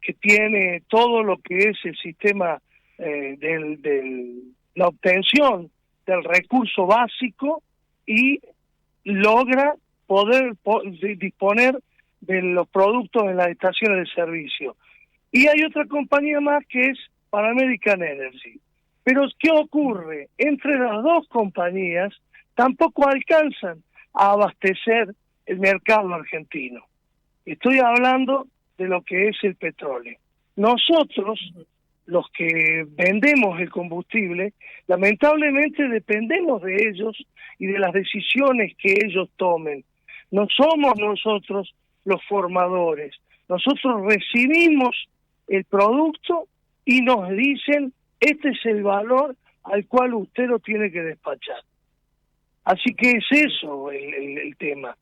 que tiene todo lo que es el sistema de la obtención del recurso básico y logra poder disponer de los productos en las estaciones de servicio. Y hay otra compañía más que es Pan American Energy. Pero ¿qué ocurre? Entre las dos compañías tampoco alcanzan a abastecer el mercado argentino. Estoy hablando de lo que es el petróleo. Nosotros, los que vendemos el combustible, lamentablemente dependemos de ellos y de las decisiones que ellos tomen. No somos nosotros los formadores. Nosotros recibimos el producto y nos dicen, este es el valor al cual usted lo tiene que despachar. Así que es eso el tema.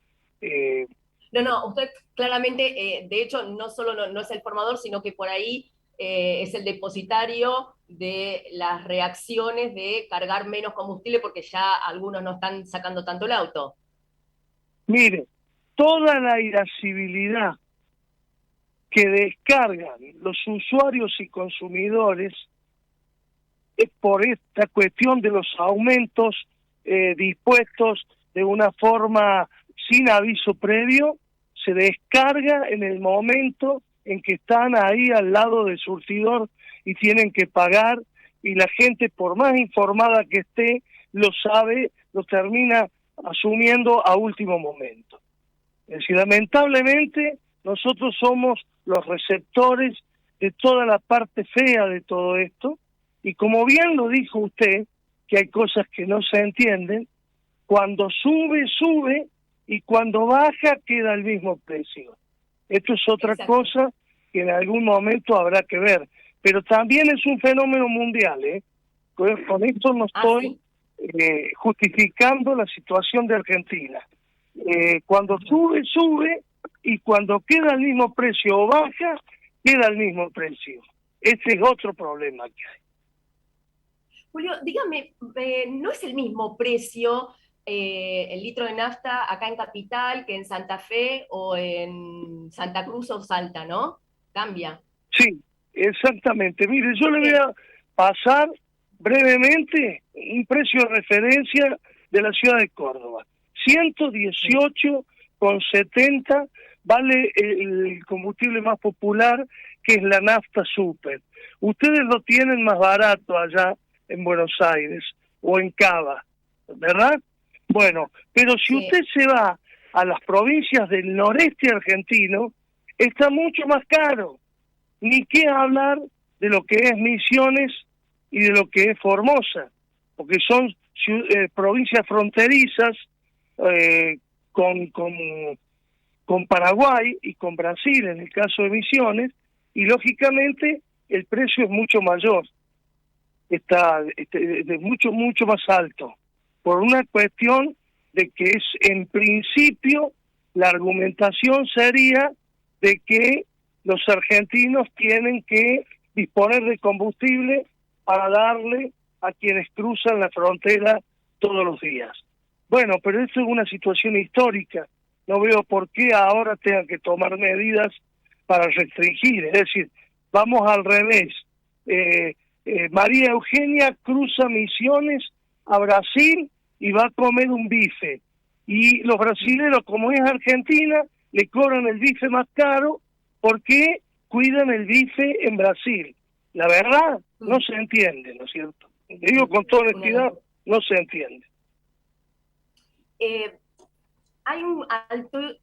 No, usted claramente, de hecho, no solo no es el formador, sino que por ahí es el depositario de las reacciones de cargar menos combustible porque ya algunos no están sacando tanto el auto. Mire, toda la irascibilidad que descargan los usuarios y consumidores es por esta cuestión de los aumentos dispuestos de una forma sin aviso previo, se descarga en el momento en que están ahí al lado del surtidor y tienen que pagar, y la gente, por más informada que esté, lo sabe, lo termina asumiendo a último momento. Es decir, lamentablemente nosotros somos los receptores de toda la parte fea de todo esto, y como bien lo dijo usted, que hay cosas que no se entienden, cuando sube, sube, y cuando baja queda al mismo precio. Esto es otra cosa que en algún momento habrá que ver, pero también es un fenómeno mundial, ¿eh? Con esto no estoy justificando la situación de Argentina. Cuando sube, sube, y cuando queda al mismo precio o baja, queda al mismo precio. Ese es otro problema que hay. Julio, dígame, ¿no es el mismo precio el litro de nafta acá en Capital que en Santa Fe o en Santa Cruz o Salta, no? Cambia. Sí, exactamente. Mire, yo le voy a pasar brevemente un precio de referencia de la ciudad de Córdoba. 118,70 vale el combustible más popular, que es la nafta super. Ustedes lo tienen más barato allá en Buenos Aires o en Cava, ¿verdad? Bueno, pero si usted se va a las provincias del noreste argentino, está mucho más caro. Ni qué hablar de lo que es Misiones y de lo que es Formosa, porque son provincias fronterizas con Paraguay y con Brasil en el caso de Misiones, y lógicamente el precio es mucho mayor, está mucho más alto, por una cuestión de que es, en principio, la argumentación sería de que los argentinos tienen que disponer de combustible para darle a quienes cruzan la frontera todos los días. Bueno, pero esto es una situación histórica. No veo por qué ahora tengan que tomar medidas para restringir. Es decir, vamos al revés. María Eugenia cruza Misiones a Brasil y va a comer un bife. Y los brasileños, como es Argentina, le cobran el bife más caro porque cuidan el bife en Brasil. La verdad, no se entiende, ¿no es cierto? Le digo con toda honestidad, no se entiende. Hay un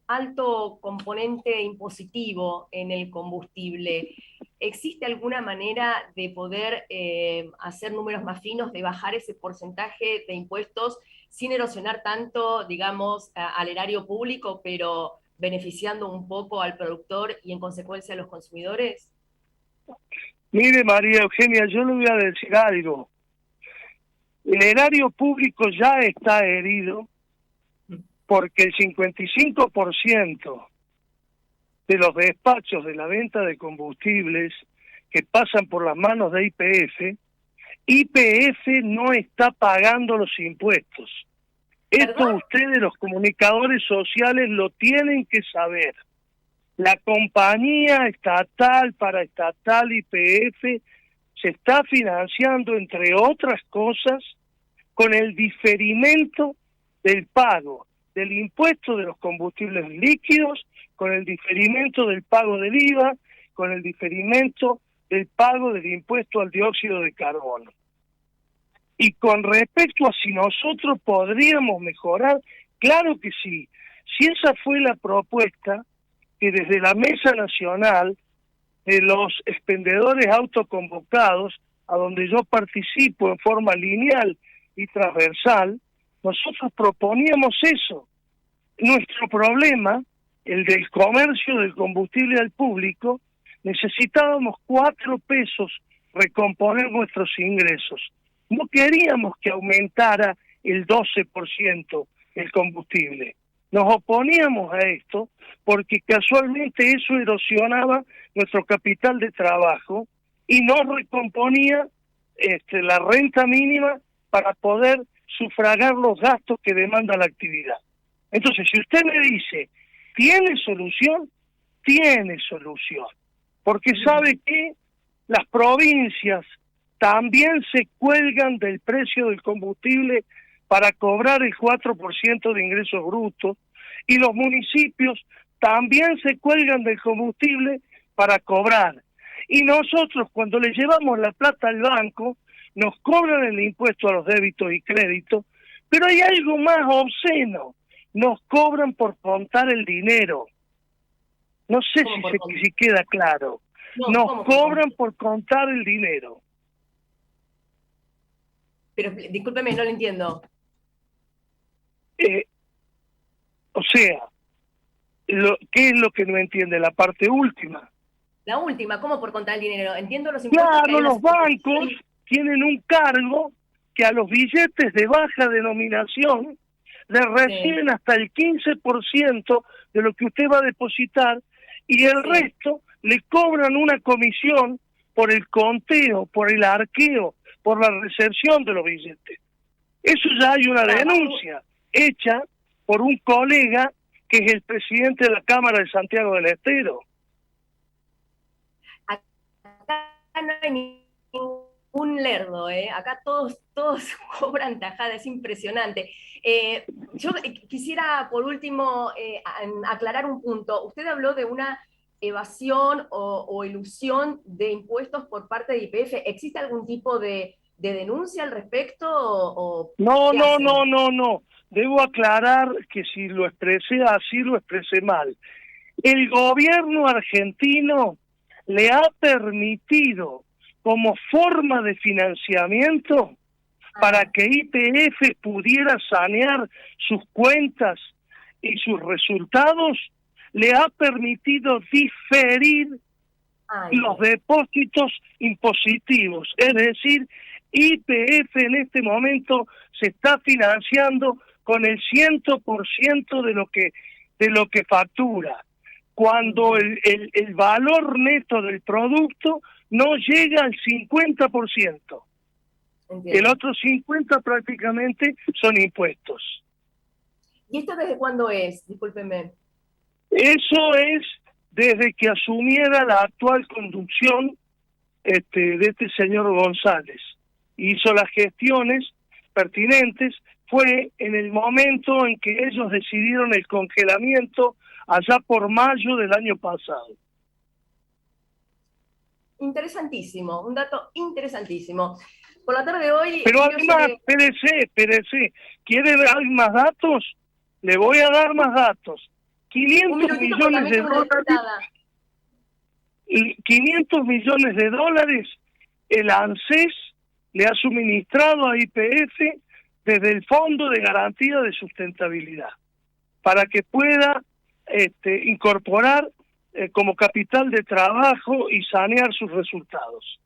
alto componente impositivo en el combustible. ¿existe alguna manera de poder hacer números más finos, de bajar ese porcentaje de impuestos sin erosionar tanto, digamos, al erario público, pero beneficiando un poco al productor y en consecuencia a los consumidores? Mire, María Eugenia, yo le voy a decir algo. El erario público ya está herido porque el 55% de los despachos de la venta de combustibles que pasan por las manos de YPF no está pagando los impuestos. Esto ¿Perdón? ustedes, los comunicadores sociales, lo tienen que saber. La compañía estatal, paraestatal, YPF, se está financiando, entre otras cosas, con el diferimento del pago del impuesto de los combustibles líquidos, con el diferimento del pago del IVA, con el diferimento del pago del impuesto al dióxido de carbono. Y con respecto a si nosotros podríamos mejorar, claro que sí. Si esa fue la propuesta que desde la Mesa Nacional de los expendedores autoconvocados, a donde yo participo en forma lineal y transversal, nosotros proponíamos eso. Nuestro problema, el del comercio del combustible al público, necesitábamos 4 pesos recomponer nuestros ingresos. No queríamos que aumentara el 12% el combustible. Nos oponíamos a esto porque casualmente eso erosionaba nuestro capital de trabajo y no recomponía la renta mínima para poder sufragar los gastos que demanda la actividad. Entonces, si usted me dice, ¿tiene solución? Tiene solución. Porque sabe que las provincias también se cuelgan del precio del combustible para cobrar el 4% de ingresos brutos, y los municipios también se cuelgan del combustible para cobrar. Y nosotros, cuando le llevamos la plata al banco, nos cobran el impuesto a los débitos y créditos, pero hay algo más obsceno: nos cobran por contar el dinero. No sé si queda claro. No, nos cobran por contar el dinero. Pero discúlpeme, no lo entiendo. O sea, ¿qué es lo que no entiende? La parte última. La última, ¿cómo por contar el dinero? Entiendo los impuestos. Claro, los bancos tienen un cargo que a los billetes de baja denominación le reciben hasta el 15% de lo que usted va a depositar, y el resto le cobran una comisión por el conteo, por el arqueo, por la recepción de los billetes. Eso ya hay una denuncia hecha por un colega que es el presidente de la Cámara de Santiago del Estero. Acá no hay ningún lerdo, acá todos cobran tajada, es impresionante. Yo quisiera, por último, aclarar un punto. Usted habló de una evasión o ilusión de impuestos por parte de YPF. ¿Existe algún tipo de denuncia al respecto? No. Debo aclarar que si lo expresé así, lo expresé mal. El gobierno argentino le ha permitido, como forma de financiamiento, para que YPF pudiera sanear sus cuentas y sus resultados, le ha permitido diferir los depósitos impositivos. Es decir, YPF en este momento se está financiando con el 100% de lo que factura, cuando el valor neto del producto no llega al 50%. Entiendo. El otro 50% prácticamente son impuestos. ¿Y esto desde cuándo es? Discúlpeme. Eso es desde que asumiera la actual conducción de este señor González. Hizo las gestiones pertinentes. Fue en el momento en que ellos decidieron el congelamiento allá por mayo del año pasado. Interesantísimo, un dato interesantísimo. Por la tarde de hoy... Pero además, espérese, ¿quiere ver más datos? Le voy a dar más datos. 500 millones de dólares... y 500 millones de dólares el ANSES le ha suministrado a YPF desde el Fondo de Garantía de Sustentabilidad, para que pueda incorporar como capital de trabajo y sanear sus resultados.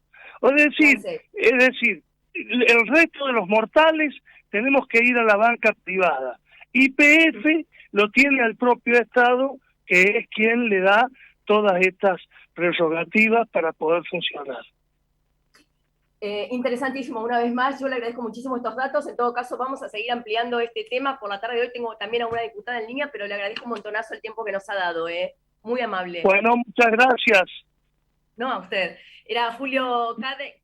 Es decir, el resto de los mortales tenemos que ir a la banca privada. YPF lo tiene al propio Estado, que es quien le da todas estas prerrogativas para poder funcionar. Interesantísimo, una vez más, yo le agradezco muchísimo estos datos. En todo caso, vamos a seguir ampliando este tema. Por la tarde de hoy tengo también a una diputada en línea, pero le agradezco un montonazo el tiempo que nos ha dado, muy amable. Bueno, muchas gracias. No, a usted. Era Julio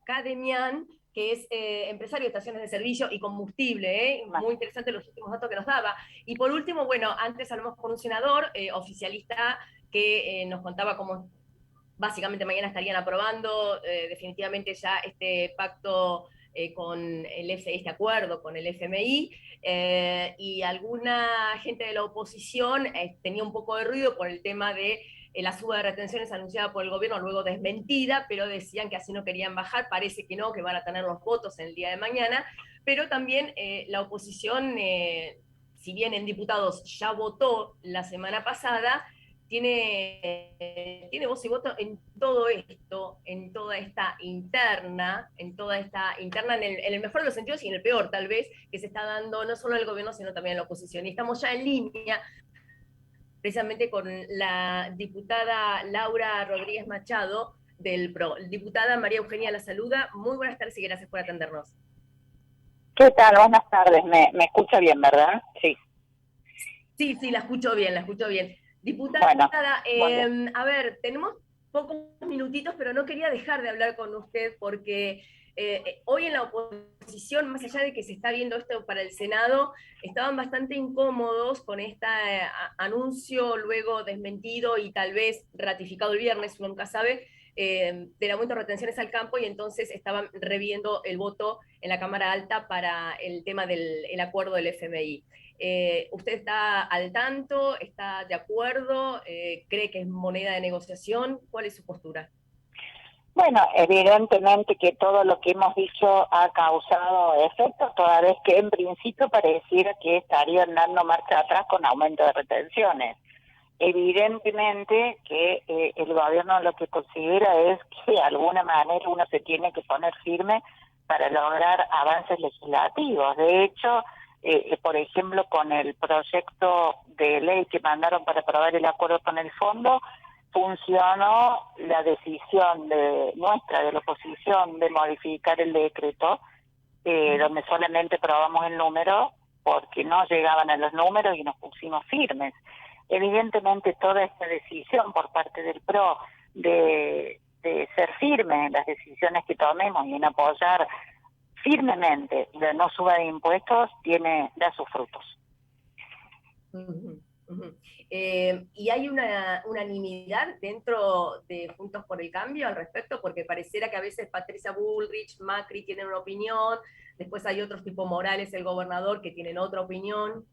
Cademian, que es empresario de estaciones de servicio y combustible, muy interesante los últimos datos que nos daba. Y por último, bueno, antes hablamos con un senador oficialista que nos contaba cómo básicamente mañana estarían aprobando definitivamente ya este pacto con este acuerdo con el FMI, y alguna gente de la oposición tenía un poco de ruido por el tema de la suba de retenciones anunciada por el gobierno, luego desmentida, pero decían que así no querían bajar. Parece que no, que van a tener los votos en el día de mañana, pero también la oposición, si bien en diputados ya votó la semana pasada, tiene voz y voto en todo esto, en toda esta interna, en el mejor de los sentidos y en el peor tal vez, que se está dando no solo en el gobierno, sino también en la oposición. Y estamos ya en línea precisamente con la diputada Laura Rodríguez Machado del PRO. Diputada María Eugenia la saluda. Muy buenas tardes y gracias por atendernos. ¿Qué tal? Buenas tardes. ¿Me escucha bien, verdad? Sí. Sí, la escucho bien, Diputada, bueno. A ver, tenemos pocos minutitos, pero no quería dejar de hablar con usted porque hoy en la oposición, más allá de que se está viendo esto para el Senado, estaban bastante incómodos con este anuncio luego desmentido y tal vez ratificado el viernes, uno nunca sabe, del aumento de retenciones al campo, y entonces estaban reviendo el voto en la Cámara Alta para el tema del acuerdo del FMI. ¿Usted está al tanto? ¿Está de acuerdo? ¿Cree que es moneda de negociación? ¿Cuál es su postura? Bueno, evidentemente que todo lo que hemos dicho ha causado efectos, toda vez que en principio pareciera que estarían dando marcha atrás con aumento de retenciones. Evidentemente que el gobierno lo que considera es que de alguna manera uno se tiene que poner firme para lograr avances legislativos. De hecho, por ejemplo, con el proyecto de ley que mandaron para aprobar el acuerdo con el fondo, funcionó la decisión de la oposición, de modificar el decreto, donde solamente probamos el número porque no llegaban a los números y nos pusimos firmes. Evidentemente toda esta decisión por parte del PRO de ser firme en las decisiones que tomemos y en apoyar firmemente la no suba de impuestos da sus frutos. ¿Y hay una unanimidad dentro de Juntos por el Cambio al respecto? Porque pareciera que a veces Patricia Bullrich, Macri tienen una opinión, después hay otros tipo Morales, el gobernador, que tienen otra opinión.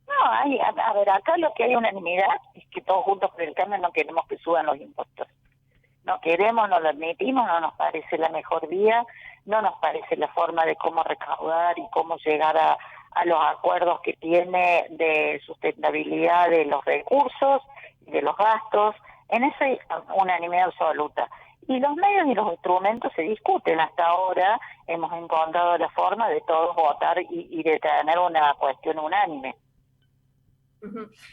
No, a ver, acá lo que hay unanimidad es que todos Juntos por el Cambio no queremos que suban los impuestos. No queremos, no lo admitimos, no nos parece la mejor vía, no nos parece la forma de cómo recaudar y cómo llegar a los acuerdos que tiene de sustentabilidad de los recursos y de los gastos. En eso hay unanimidad absoluta. Y los medios y los instrumentos se discuten. Hasta ahora hemos encontrado la forma de todos votar y de tener una cuestión unánime.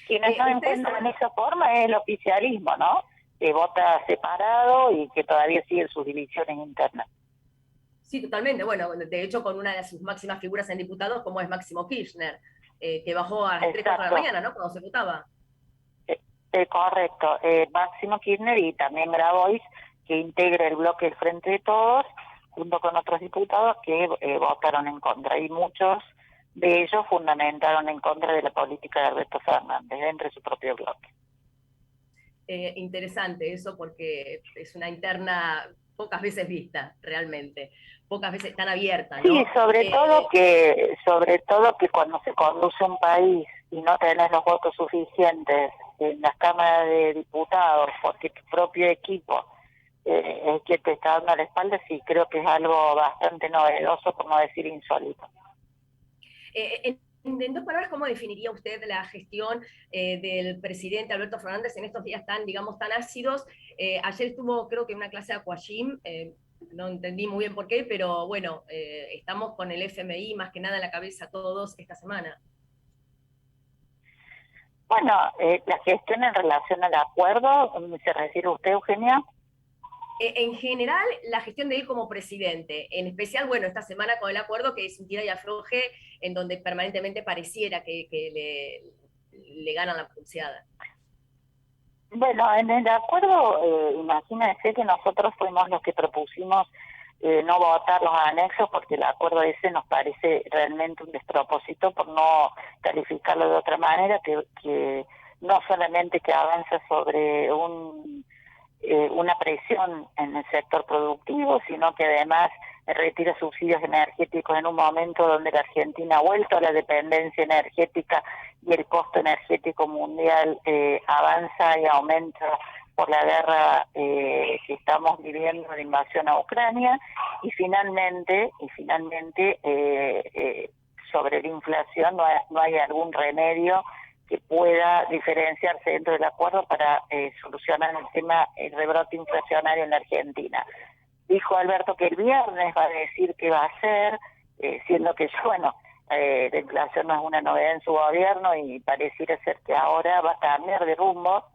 Quienes no encuentran esa forma es el oficialismo, ¿no? Que vota separado y que todavía sigue sus divisiones internas. Sí, totalmente. Bueno, de hecho, con una de sus máximas figuras en diputados, como es Máximo Kirchner, que bajó a las 3 de la mañana, ¿no? Cuando se votaba. Correcto. Máximo Kirchner y también Grabois, que integra el bloque del Frente de Todos, junto con otros diputados que votaron en contra. Y muchos de ellos fundamentaron en contra de la política de Alberto Fernández dentro de su propio bloque. Interesante eso, porque es una interna pocas veces vista, realmente, pocas veces tan abierta, ¿no? Sí, sobre todo que cuando se conduce un país y no tenés los votos suficientes en las cámaras de diputados porque tu propio equipo es que te está dando la espalda, sí creo que es algo bastante novedoso, por no decir insólito. En 2 palabras, ¿cómo definiría usted la gestión del presidente Alberto Fernández en estos días tan, digamos, tan ácidos? Ayer estuvo, creo que en una clase de aquagym, no entendí muy bien por qué, pero bueno, estamos con el FMI más que nada en la cabeza todos esta semana. Bueno, la gestión en relación al acuerdo, ¿se refiere usted, Eugenia? En general, la gestión de él como presidente, en especial, bueno, esta semana con el acuerdo que es un tira y afloje, en donde permanentemente pareciera que le ganan la pulseada. Bueno, en el acuerdo, imagínense que nosotros fuimos los que propusimos no votar los anexos porque el acuerdo ese nos parece realmente un despropósito, por no calificarlo de otra manera, que no solamente que avanza sobre una presión en el sector productivo, sino que además retira subsidios energéticos en un momento donde la Argentina ha vuelto a la dependencia energética y el costo energético mundial avanza y aumenta por la guerra que estamos viviendo, la invasión a Ucrania, y finalmente sobre la inflación no hay algún remedio que pueda diferenciarse dentro del acuerdo para solucionar el rebrote inflacionario en la Argentina. Dijo Alberto que el viernes va a decir qué va a hacer, siendo que la inflación no es una novedad en su gobierno y pareciera ser que ahora va a cambiar de rumbo,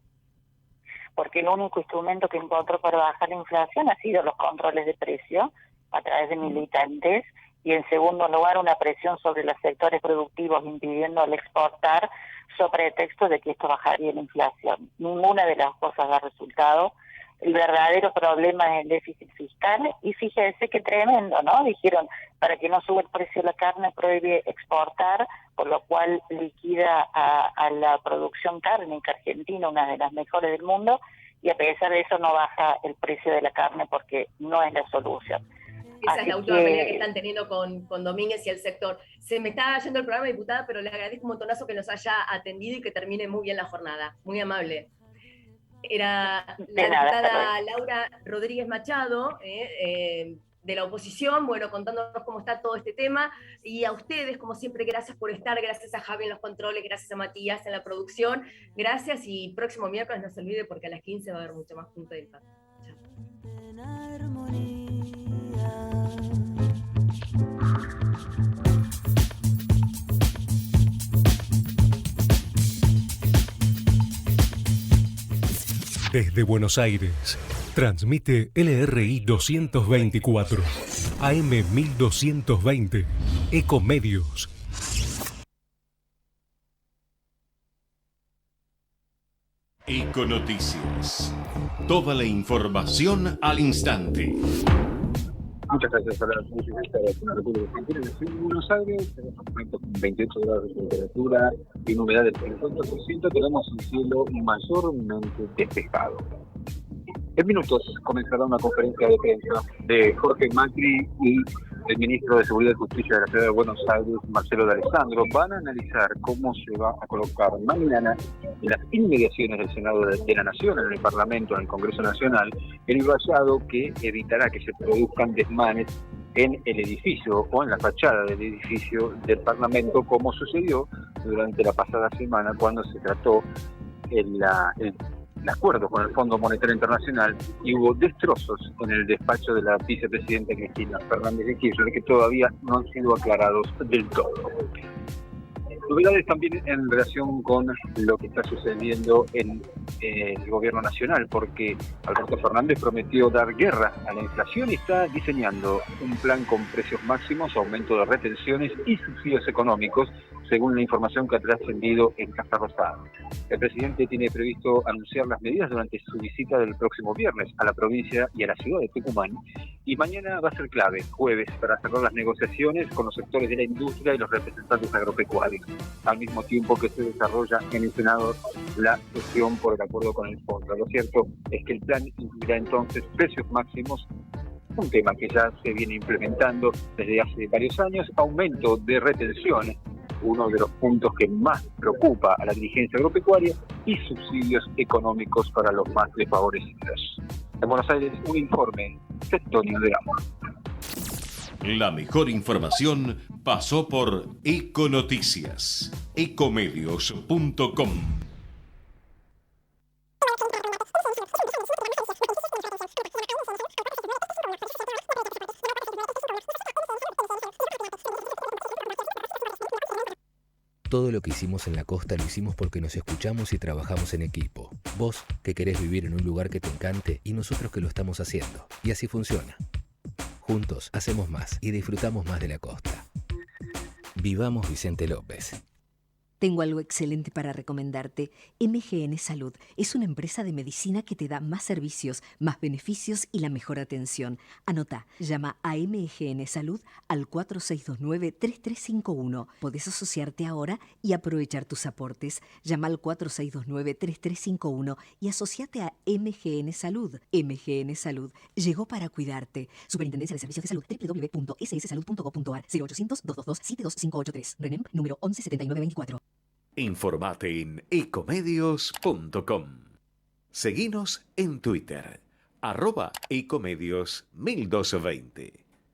porque el único instrumento que encontró para bajar la inflación ha sido los controles de precio a través de militantes, y en segundo lugar una presión sobre los sectores productivos impidiendo el exportar sobre pretexto de que esto bajaría la inflación. Ninguna de las cosas da resultado. El verdadero problema es el déficit fiscal, y fíjense qué tremendo, ¿no? Dijeron, para que no suba el precio de la carne prohíbe exportar, por lo cual liquida a la producción cárnica argentina, una de las mejores del mundo, y a pesar de eso no baja el precio de la carne porque no es la solución. Esa es la última pelea que están teniendo con Domínguez y el sector. Se me está yendo el programa, diputada, pero le agradezco un montonazo que nos haya atendido y que termine muy bien la jornada. Muy amable. Era la diputada Laura Rodríguez Machado, de la oposición, bueno, contándonos cómo está todo este tema. Y a ustedes, como siempre, gracias por estar, gracias a Javi en los controles, gracias a Matías en la producción. Gracias, y próximo miércoles no se olvide porque a las 15 va a haber mucho más Punto de Impacto. Desde Buenos Aires, transmite LRI 224, AM 1220, Ecomedios. Econoticias. Toda la información al instante. Muchas gracias a la República Argentina. En Buenos Aires tenemos 28 grados de temperatura y una humedad del 50%. Tenemos un cielo mayormente despejado. En minutos comenzará una conferencia de prensa de Jorge Macri y el ministro de Seguridad y Justicia de la Ciudad de Buenos Aires, Marcelo D'Alessandro. Van a analizar cómo se va a colocar mañana en las inmediaciones del Senado de la Nación, en el Parlamento, en el Congreso Nacional, el vallado que evitará que se produzcan desmanes en el edificio o en la fachada del edificio del Parlamento, como sucedió durante la pasada semana cuando se trató el acuerdo con el Fondo Monetario Internacional y hubo destrozos en el despacho de la vicepresidenta Cristina Fernández de Kirchner que todavía no han sido aclarados del todo. Novedades también en relación con lo que está sucediendo en el gobierno nacional, porque Alberto Fernández prometió dar guerra a la inflación y está diseñando un plan con precios máximos, aumento de retenciones y subsidios económicos, según la información que ha trascendido en Casa Rosada. El presidente tiene previsto anunciar las medidas durante su visita del próximo viernes a la provincia y a la ciudad de Tucumán, y mañana va a ser clave, jueves, para cerrar las negociaciones con los sectores de la industria y los representantes agropecuarios, al mismo tiempo que se desarrolla en el Senado la sesión por el acuerdo con el fondo. Lo cierto es que el plan incluirá entonces precios máximos, un tema que ya se viene implementando desde hace varios años, aumento de retenciones uno de los puntos que más preocupa a la dirigencia agropecuaria, y subsidios económicos para los más desfavorecidos. En Buenos Aires, un informe de Antonio de Amor. La mejor información pasó por Econoticias, ecomedios.com. Todo lo que hicimos en la costa lo hicimos porque nos escuchamos y trabajamos en equipo. Vos, que querés vivir en un lugar que te encante, y nosotros que lo estamos haciendo. Y así funciona. Juntos hacemos más y disfrutamos más de la costa. Vivamos Vicente López. Tengo algo excelente para recomendarte. MGN Salud es una empresa de medicina que te da más servicios, más beneficios y la mejor atención. Anota, llama a MGN Salud al 4629-3351. Podés asociarte ahora y aprovechar tus aportes. Llama al 4629-3351 y asociate a MGN Salud. MGN Salud llegó para cuidarte. Superintendencia de Servicios de Salud, www.sssalud.gov.ar, 0800-222-72583. RENEM número 117924. Informate en ecomedios.com. Seguinos en Twitter, @ecomedios1220.